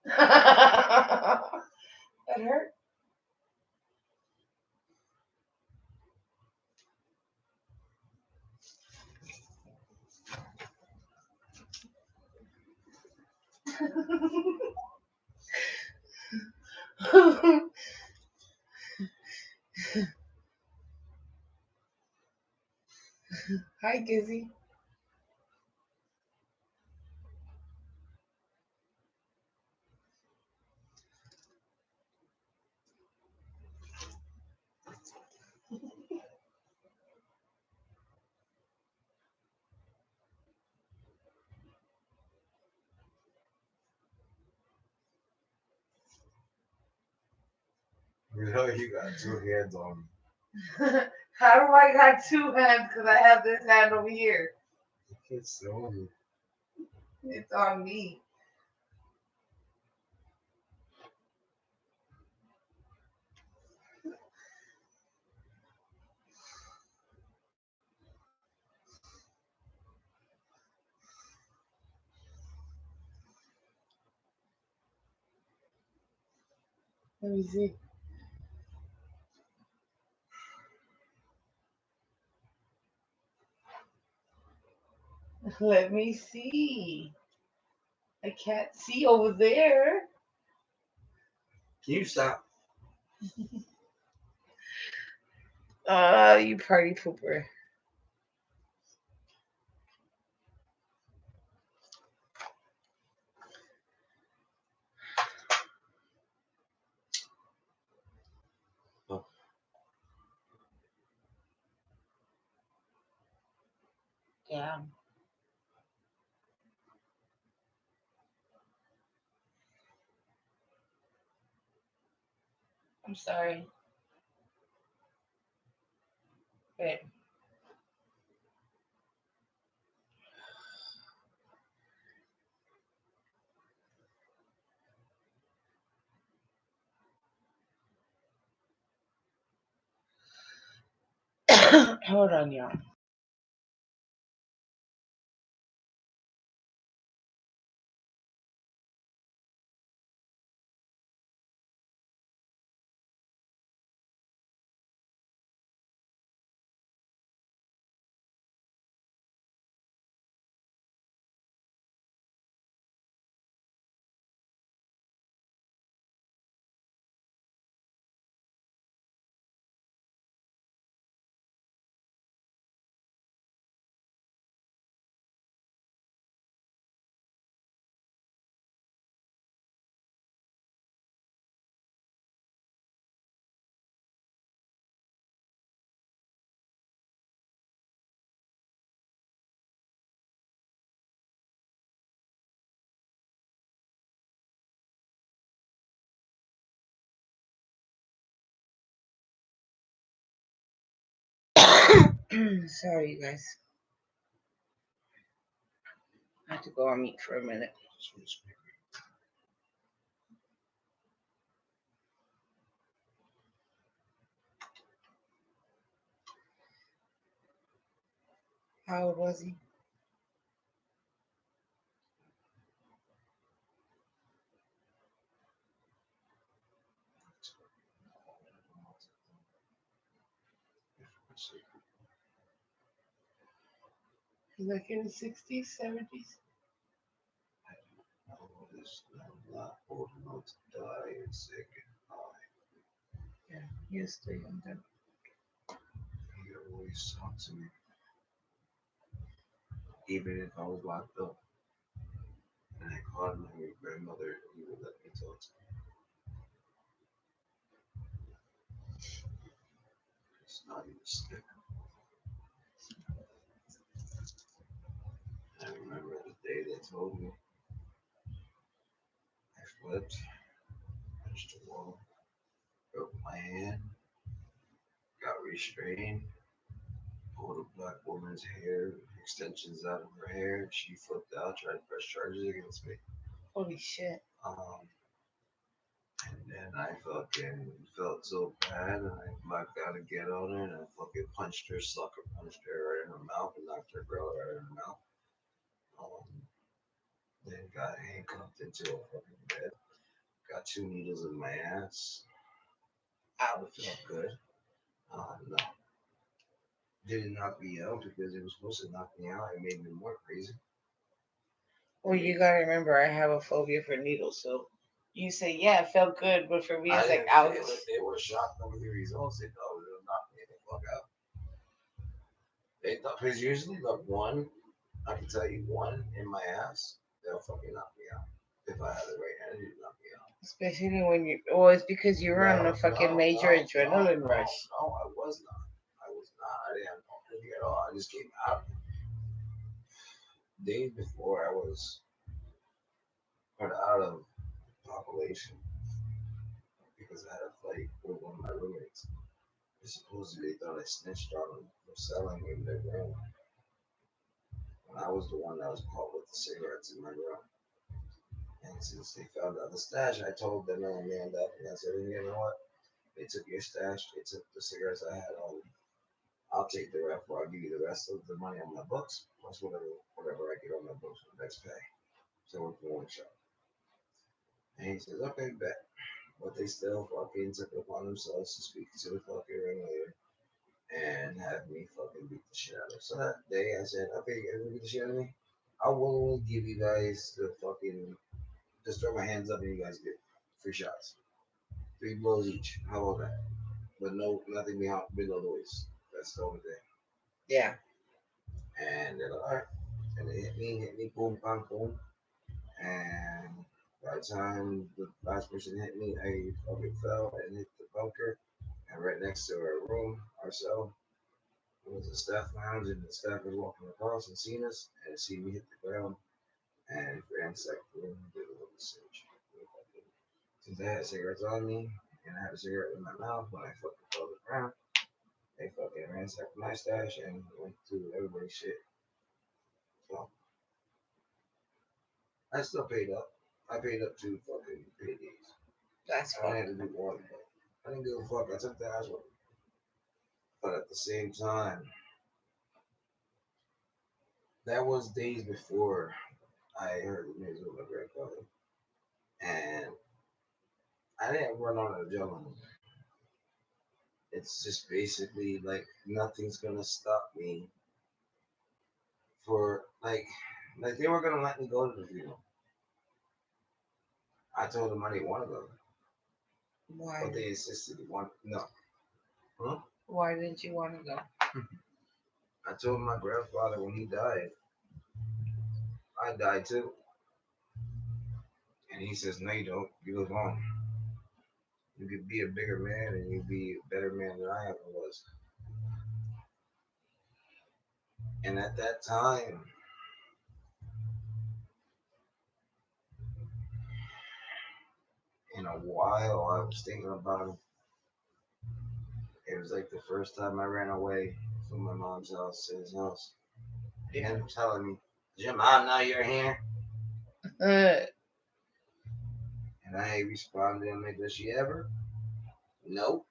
S1: That hurt? Hi, Gizzy.
S2: You know you got two hands on me.
S1: How do I got two hands? Because I have this hand over here.
S2: It's on you.
S1: It's on me. Let me see. Let me see. I can't see over there.
S5: Can you stop?
S1: You party pooper.
S2: Oh.
S1: Yeah. I'm sorry. Wait. Hold on, y'all. Sorry, you guys. I have to go on mute for a minute. How old was he? He's like in his 60s, 70s.
S2: I'm not old enough to die and sick and die.
S1: Yeah, he was still young then.
S2: He always talked to me. Even if I was locked up. And I called my grandmother, he would let me talk to her. It's not even sick. told me. I flipped, punched the wall, broke my hand, got restrained, pulled a black woman's hair, extensions out of her hair. She flipped out, tried to press charges against me.
S1: Holy shit.
S2: And then I fucking felt so bad, and I blacked out again on her, and I fucking punched her, sucker punched her right in her mouth, and knocked her girl right in her mouth. Um, then got handcuffed into a fucking bed. Got 2 needles in my ass. It
S1: Ouch.
S2: felt good. No, didn't knock me out because it was supposed to knock me out. It made me more crazy.
S1: Well, you gotta remember, I have a phobia for needles, so you say, yeah, it felt good, but for me,
S2: I
S1: it's like,
S2: didn't
S1: ouch.
S2: feel it. They were shocked over the results. They thought it would knock me the fuck out. They thought, because usually the one, I can tell you one in my ass, they'll fucking knock me out. If I had the right energy to knock me out.
S1: Especially when you, well, it's because you were on a fucking major adrenaline rush.
S2: No, I was not. I was not. I didn't have no energy at all. I just came out. Days before, I was put out of population because I had a fight with one of my roommates. Supposedly, they thought I snitched on them for selling in their room. When I was the one that was caught with the cigarettes in my room. And since they found out the stash, I told them, oh man, that, and I said, you know what? They took your stash, they took the cigarettes I had on. I'll take the rest, or I'll give you the rest of the money on my books, plus whatever I get on my books for the next pay. So we're for one shot. And he says, okay, bet. But they still fucking took it upon themselves to speak to the fucking ringleader and have me fucking beat the shit out of them. So that day I said, okay, you guys beat the shit out of me? I will give you guys the fucking, just throw my hands up and you guys get 3 shots. 3 blows each. How about that? But no, nothing below the waist. That's the only thing.
S1: Yeah.
S2: And they're like, all right. And they hit me, boom, bang, boom. And by the time the last person hit me, I fucking fell and hit the bunker. And right next to our room, our cell, was a staff lounge, and the staff was walking across and seen us and seen me hit the ground and ransacked the room and did a little search. Since I had cigarettes on me and I had a cigarette in my mouth when I fucking fell to the ground, they fucking ransacked my stash and went through everybody's shit. So I still paid up. I paid up 2 fucking paydays.
S1: That's
S2: I only
S1: fun.
S2: had to do one, but I didn't give a fuck. I took the ass one. But at the same time, that was days before I heard the news with my grandfather. And I didn't run on a adrenaline. It's just basically like nothing's gonna stop me for like they were gonna let me go to the funeral. I told them I didn't want to go,
S1: Why?
S2: but they insisted. One no, huh?
S1: Why didn't you want to go?
S2: I told my grandfather when he died, I died too, and he says no, you don't. You live on. You could be a bigger man, and you'd be a better man than I ever was. And at that time, in a while, I was thinking about it. It was like the first time I ran away from my mom's house to his house. Him telling me, "Does your mom know you're here?"
S1: Uh,
S2: And I responded, I'm like, "Does she ever?" Nope.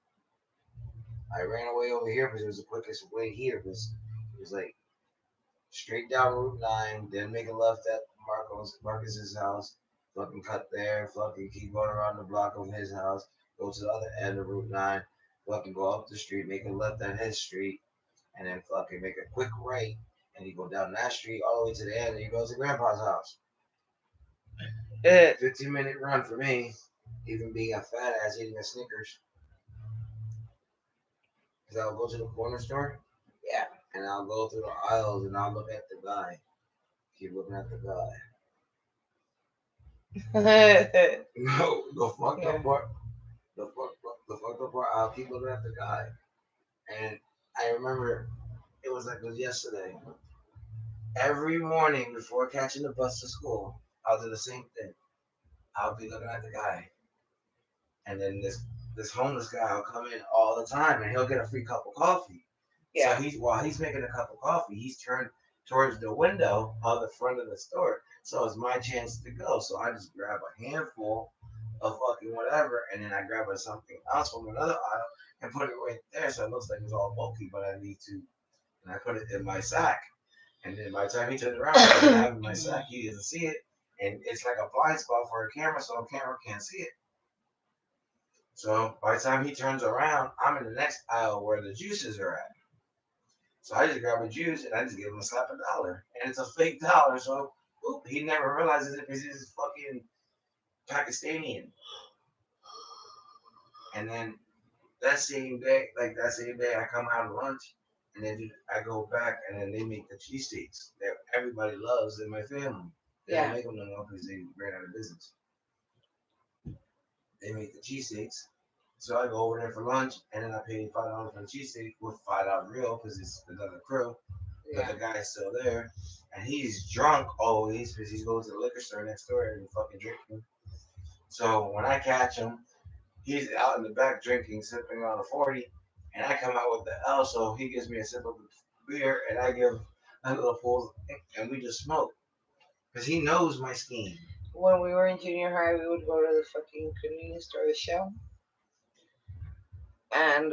S2: I ran away over here because it was the quickest way here. Because it was like straight down Route 9, then make a left at Marcus's house, fucking cut there, fucking keep going around the block of his house, go to the other end of Route 9, fucking go up the street, make a left at his street, and then fucking make a quick right, and you go down that street all the way to the end, and you go to Grandpa's house. 15-minute run for me, even being a fat ass eating a Snickers. Because I'll go to the corner store,
S1: yeah.
S2: and I'll go through the aisles, and I'll look at the guy. Keep looking at the guy. No, the fucked up part. The fucked up part. I'll keep looking at the guy, and I remember it was like it was yesterday. Every morning before catching the bus to school, I'll do the same thing. I'll be looking at the guy, and then this homeless guy will come in all the time, and he'll get a free cup of coffee. So
S1: Yeah.
S2: he's while he's making a cup of coffee, he's turned towards the window of the front of the store. So it's my chance to go. So I just grab a handful of fucking whatever, and then I grab something else from another aisle and put it right there, so it looks like it's all bulky, but I need to, and I put it in my sack. And then by the time he turns around, I don't have it in my sack. He doesn't see it, and it's like a blind spot for a camera, so a camera can't see it. So by the time he turns around, I'm in the next aisle where the juices are at. So I just grab a juice and I just give him a slap a dollar. And it's a fake dollar. So he never realizes it because he's fucking Pakistani. And then that same day, I come out of lunch and then I go back and then they make the cheesesteaks that everybody loves in my family. They don't
S1: Yeah.
S2: make them no more because they ran out of business. They make the cheesesteaks. So I go over there for lunch and then I pay $5 for the cheesesteak with $5 real because it's another crew. But
S1: Yeah.
S2: the guy's still there, and he's drunk always because he goes to the liquor store next door and fucking drinking. So when I catch him, he's out in the back drinking, sipping on a 40, and I come out with the L, so he gives me a sip of beer, and I give a little full, and we just smoke because he knows my scheme.
S1: When we were in junior high, we would go to the fucking convenience store, the Shell, and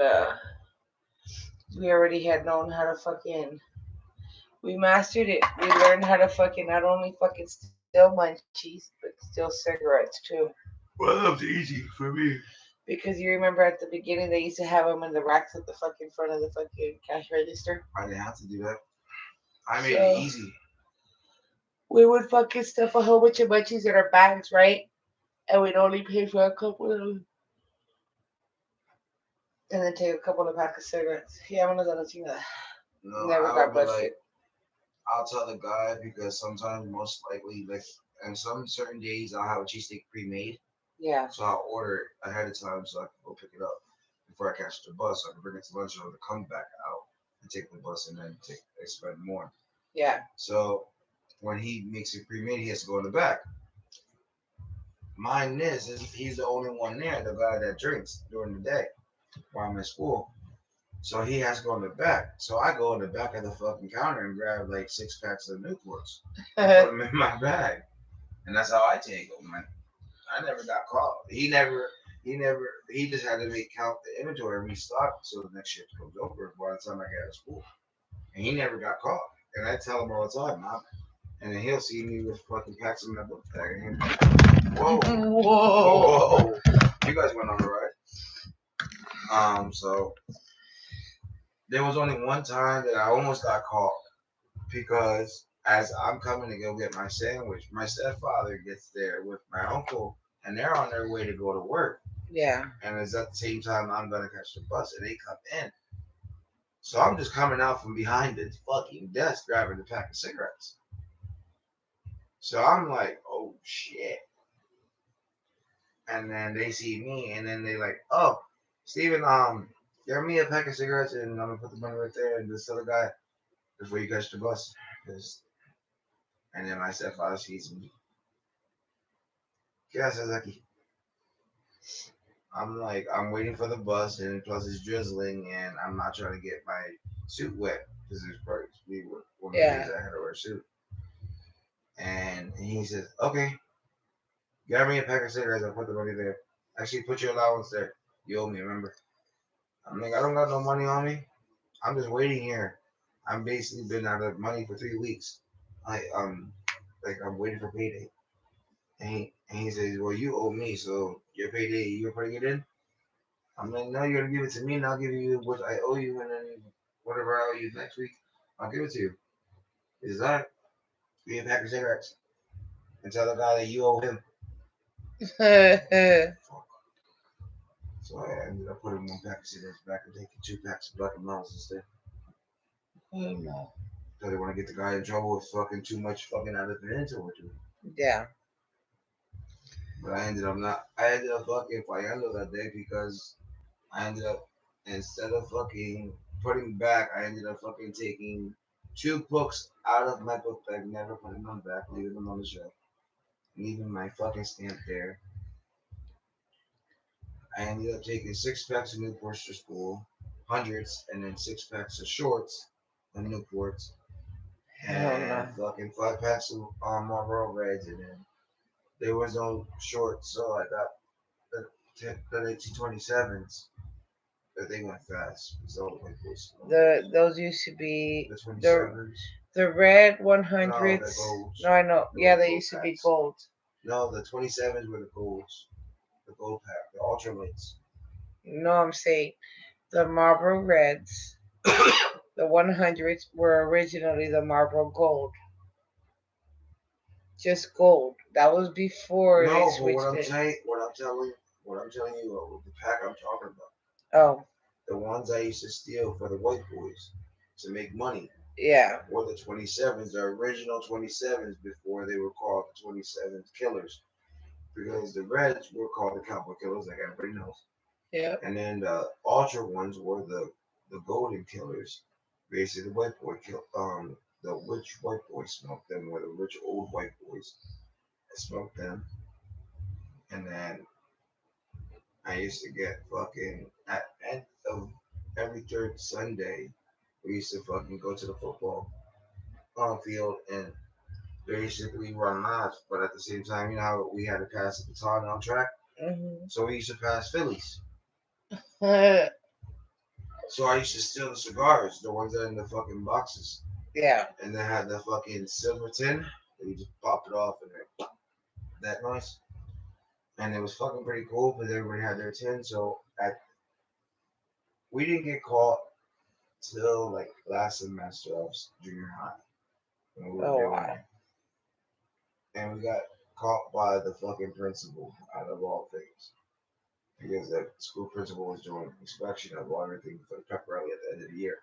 S1: we already had known how to fucking. We mastered it. We learned how to fucking not only fucking steal munchies, but steal cigarettes too.
S2: Well, that was easy for me.
S1: Because you remember at the beginning they used to have them in the racks at the fucking front of the fucking cash register.
S2: I didn't have to do that. I made it
S1: So
S2: easy.
S1: we would fucking stuff a whole bunch of munchies in our bags, right? And we'd only pay for a couple of them. And then take a couple of packs of cigarettes. Yeah, one of those things that
S2: No,
S1: never
S2: I would
S1: got
S2: be
S1: busted.
S2: like, I'll tell the guy because sometimes, most likely, like, and some certain days I'll have a cheesesteak pre-made.
S1: Yeah,
S2: So I'll order it ahead of time so I can go pick it up before I catch the bus. So I can bring it to lunch or to come back out and take the bus and then spend more.
S1: yeah,
S2: So when he makes it pre-made, he has to go in the back. Mine is he's the only one there, the guy that drinks during the day while I'm at school. So he has to go in the back. So I go in the back of the fucking counter and grab like 6 packs of Newports and put them in my bag. And that's how I take them, man. I never got caught. He just had to make count the inventory and restock so the next shift comes over by the time I get out of school. And he never got caught. And I tell him all the time, Mom. And then he'll see me with fucking packs in my book bag. And he'll be like, whoa,
S1: Whoa.
S2: whoa. You guys went on a ride. So there was only one time that I almost got caught because as I'm coming to go get my sandwich, my stepfather gets there with my uncle and they're on their way to go to work.
S1: Yeah,
S2: And it's at the same time I'm gonna catch the bus and they come in. So I'm just coming out from behind the fucking desk grabbing a pack of cigarettes. So I'm like, oh shit. And then they see me and then they like, oh, Steven, give me a pack of cigarettes and I'm gonna put the money right there and this other guy before you catch the bus. 'Cause- And then my stepfather sees me. Yeah, Sasaki. I'm like, I'm waiting for the bus, and plus it's drizzling, and I'm not trying to get my suit wet because it's probably one of the
S1: yeah.
S2: days I had to wear a suit. And he says, okay, grab me a pack of cigarettes. I'll put the money there. Actually, put your allowance there. You owe me, remember? I'm like, I don't got no money on me. I'm just waiting here. I'm basically been out of money for 3 weeks. I like I'm waiting for payday. And he says, well, you owe me, so your payday, you're putting it in. I'm like, no, you're gonna give it to me, and I'll give you what I owe you, and then whatever I owe you next week, I'll give it to you. He says, all right, give me a pack of cigarettes, and tell the guy that you owe him. Fuck. So I ended up putting one pack of cigarettes back and taking 2 packs of Black and Miles instead.
S1: Oh no.
S2: So they want to get the guy in trouble with fucking too much fucking out of the inventory.
S1: Yeah.
S2: But I ended up not. I ended up fucking fallando that day because I ended up instead of fucking putting back, I ended up fucking taking 2 books out of my book bag, never putting them back, leaving them on the shelf, leaving my fucking stamp there. I ended up taking 6 packs of Newports to school, hundreds, and then 6 packs of shorts and Newports,
S3: Hell
S2: and
S3: no.
S2: fucking 5 packs of Marlboro Reds, and then there was no shorts, so I got the 1827s, but they went fast. So like this,
S3: Those used to be
S2: the
S3: the
S2: 27s.
S3: the red
S2: No,
S3: 100s.
S2: the golds.
S3: No, I know.
S2: They
S3: Yeah,
S2: were
S3: they
S2: gold
S3: used to be
S2: packs.
S3: gold.
S2: No, the 27s were the golds. The gold pack, the ultralights.
S3: No, I'm saying the Marlboro Reds, the 100s were originally the Marlboro Gold. Just gold. That was before they
S2: No, but what
S3: switched
S2: I'm
S3: it.
S2: saying, what I'm telling you, the pack I'm talking about,
S3: Oh,
S2: the ones I used to steal for the white boys to make money,
S3: yeah.
S2: were the 27s, the original 27s before they were called the 27 Killers, because the Reds were called the Cowboy Killers, like everybody knows,
S3: Yep.
S2: and then the Ultra ones were the Golden Killers, basically the white boy the rich white boys smoked them, were the rich old white boys that smoked them, and then I used to get fucking at end of every third Sunday. We used to fucking go to the football field and basically run laps, but at the same time, you know how we had to pass the baton on track,
S3: Hmm.
S2: so we used to pass Phillies. So I used to steal the cigars, the ones that are in the fucking boxes,
S3: Yeah.
S2: and they had the fucking silver tin. And you just pop it off and then that noise, and it was fucking pretty cool because everybody had their tin. So we didn't get caught till like last semester of junior high when we were
S3: Oh
S2: doing
S3: wow.
S2: it, and we got caught by the fucking principal out of all things because the school principal was doing inspection of everything for the pep rally at the end of the year,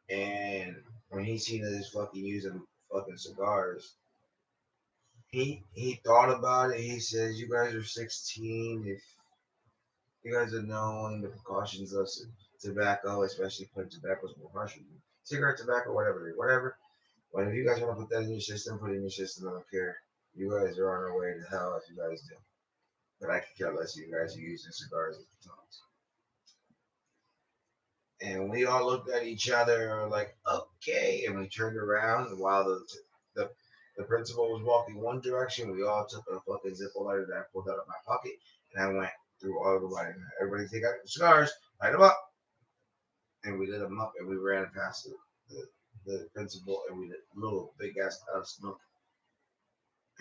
S2: and when he seen us fucking using fucking cigars, he thought about it. He says, "You guys are 16. If you guys are knowing the precautions of tobacco, especially putting tobacco is more harsh, cigarette, tobacco, whatever. But if you guys want to put that in your system, put it in your system. I don't care. You guys are on your way to hell if you guys do. But I could care less if you guys are using cigars as batons." And we all looked at each other like, okay. And we turned around while the, the principal was walking one direction. We all took a fucking Zippo lighter that I pulled out of my pocket. And I went through all the lighter. Everybody take out the cigars, light them up. And we lit them up and we ran past the principal and we lit a little big ass cloud of smoke.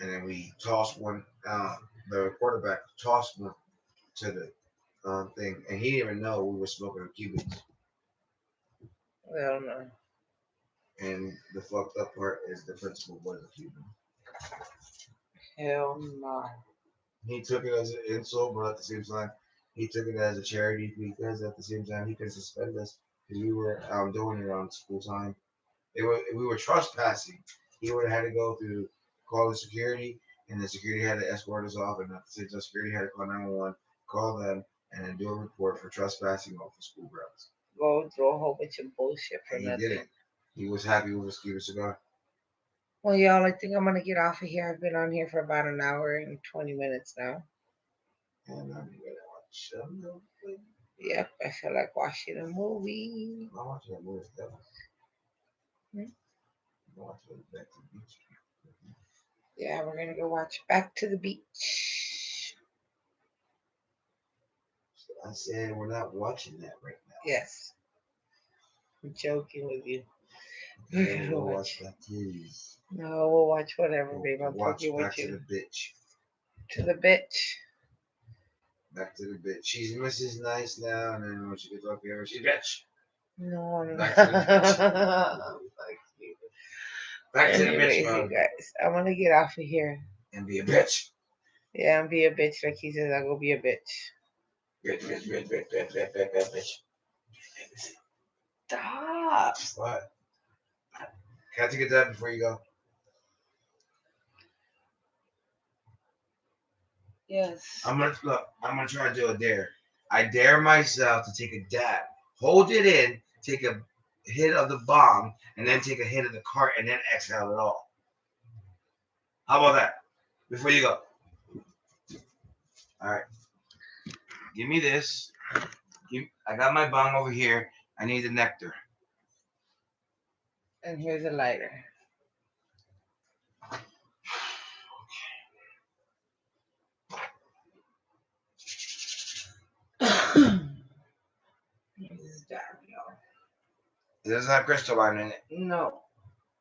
S2: And then we tossed one. The quarterback tossed one to the thing, and he didn't even know we were smoking Cubans.
S3: I don't know.
S2: And the fucked up part is the principal was a Cuban.
S3: Hell no.
S2: He took it as an insult, but at the same time, he took it as a charity because at the same time he could suspend us because we were doing it on school time. We were trespassing. He would have had to go through call the security, and the security had to escort us off, and at the same time, security had to call 911, call them, and then do a report for trespassing off the school grounds.
S3: Go through a whole bunch of bullshit for
S2: And he did
S3: nothing.
S2: it. He was happy with his Cuban cigar.
S3: Well, y'all, I think I'm gonna get off of here. I've been on here for about an hour and 20 minutes now.
S2: And I'm gonna watch movie.
S3: Yep, I feel like watching a movie.
S2: I'm watching that movie.
S3: Hmm?
S2: I'm watching Back to the Beach.
S3: Yeah, we're gonna go watch Back to the Beach.
S2: So I said we're not watching that right now.
S3: Yes, I'm joking with you. We're
S2: Okay,
S3: gonna
S2: we'll watch
S3: watch.
S2: that titties.
S3: No, we'll watch whatever, babe.
S2: We'll
S3: I'm
S2: watch
S3: fucking with
S2: Back to
S3: you.
S2: the Bitch.
S3: To the bitch.
S2: Back to the Bitch. She's Mrs. Nice now, and then when she gets up here, she's bitch.
S3: No, I'm
S2: Back to the bitch.
S3: not.
S2: Back to the bitch
S3: Anyways, you
S2: mode.
S3: guys, I'm gonna get off of here.
S2: And be a bitch.
S3: Yeah, and be a bitch like he says. I'll go be a bitch.
S2: Bitch, bitch, bitch, bitch, bitch, bitch, bitch, bitch, bitch.
S3: Stop.
S2: What? Can I take a dab before you go?
S3: Yes.
S2: I'm gonna try to do a dare. I dare myself to take a dab. Hold it in. Take a hit of the bong and then take a hit of the cart and then exhale it all. How about that? Before you go. All right. Give me this. I got my bong over here. I need the nectar.
S3: And here's a lighter. This is down, y'all.
S2: It doesn't have crystalline in it.
S3: No.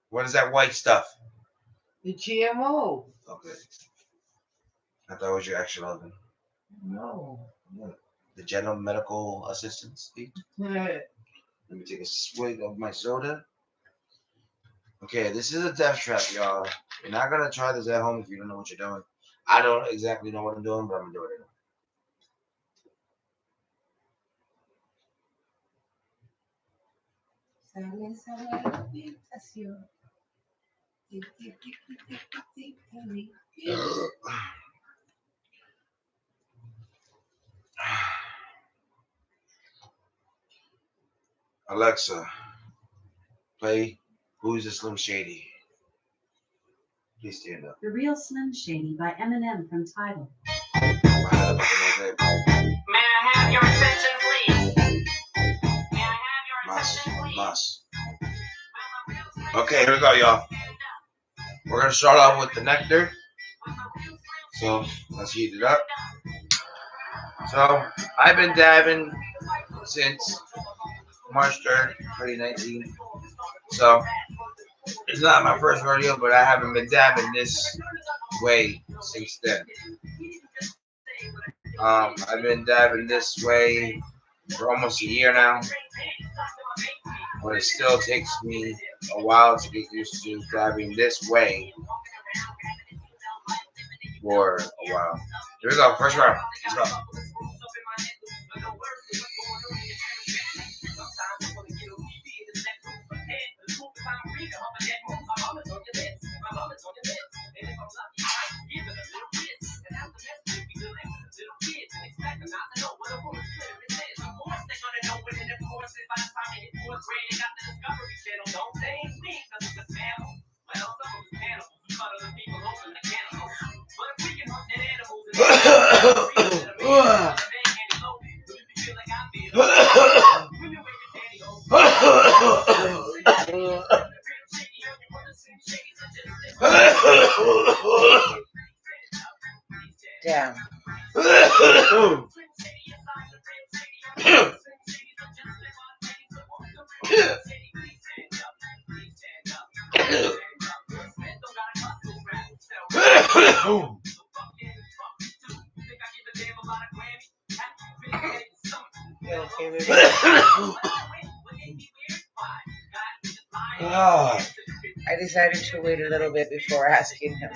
S2: What is that white stuff?
S3: The GMO.
S2: Okay. I thought it was your extra oven.
S3: No.
S2: The general medical assistance.
S3: Yeah.
S2: Let me take a swig of my soda. Okay, this is a death trap, y'all. You're not gonna try this at home if you don't know what you're doing. I don't exactly know what I'm doing, but I'm gonna do it. Alexa, play Who's the Slim Shady? Please stand up.
S6: The Real Slim Shady by Eminem from Tidal.
S2: May
S1: I have your attention, please? May I have your attention, please?
S2: Must. Okay, here we go, y'all. We're gonna start off with the nectar. So let's heat it up. So I've been dabbing since March 3rd, 2019. So it's not my first rodeo, but I haven't been dabbing this way since then. I've been dabbing this way for almost a year now, but it still takes me a while to get used to dabbing this way for a while. Here we go, first round. Let's go.
S3: Damn. I decided to wait a little bit before asking him.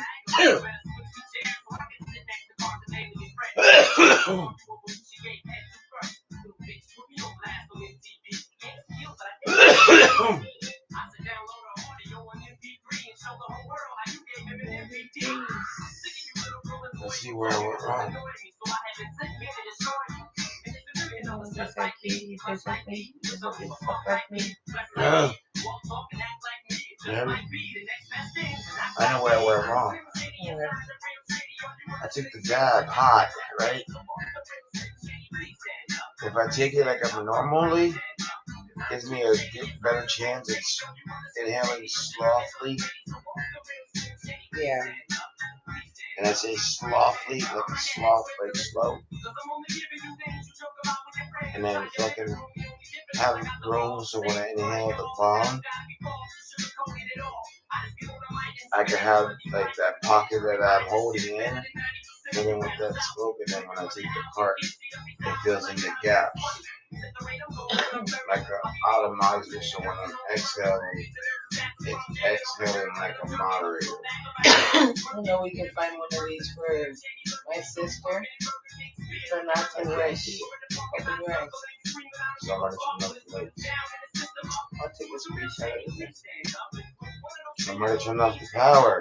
S2: Let's see where we're on. Yeah. I know where I went wrong. I took the dab hot, right? If I take it like I'm normally, it gives me a better chance at inhaling softly.
S3: Yeah.
S2: And I say softly, like a sloth, like slow. And then fucking have it grow so when I inhale the bomb, I can have like that pocket that I'm holding in, and then with that smoke, and then when I take the part, it fills in the gaps like an atomizer. So when I'm exhaling, it's exhaling like a moderator.
S3: You know, we can find one of these for my sister. For not to rush. Open your eyes.
S2: So I'm gonna turn up the lights.
S3: I'll take a screenshot of this.
S2: I'm gonna turn off the power.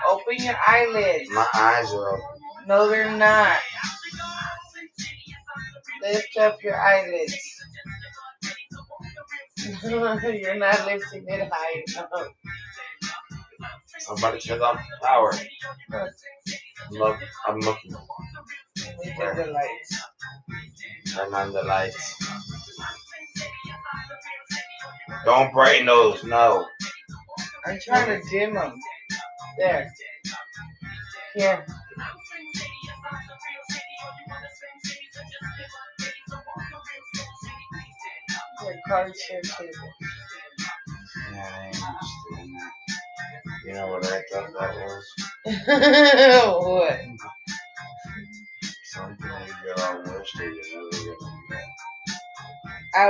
S3: Open your eyelids.
S2: My eyes are open.
S3: No, they're not. Lift up your eyelids. You're not lifting it high enough.
S2: Somebody turn off the power. I'm looking.
S3: We do the lights.
S2: Turn on the lights. Don't brighten those, no.
S3: I'm trying to dim them. There. Here. Your card share table.
S2: Yeah, I ain't interested in that. You know what I thought that was?
S3: What?
S2: Something that you get on Wednesday, you're never gonna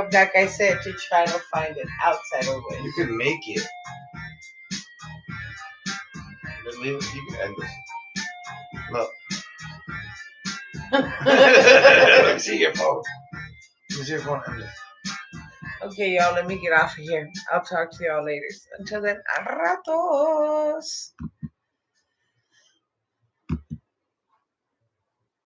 S2: get.
S3: Like I said, to try to find it outside of it.
S2: You can make it. Just leave it. You can end this. Look. Let me see your phone. Let me see your phone. End it.
S3: Okay, y'all, let me get off of here. I'll talk to y'all later. Until then, a ratos.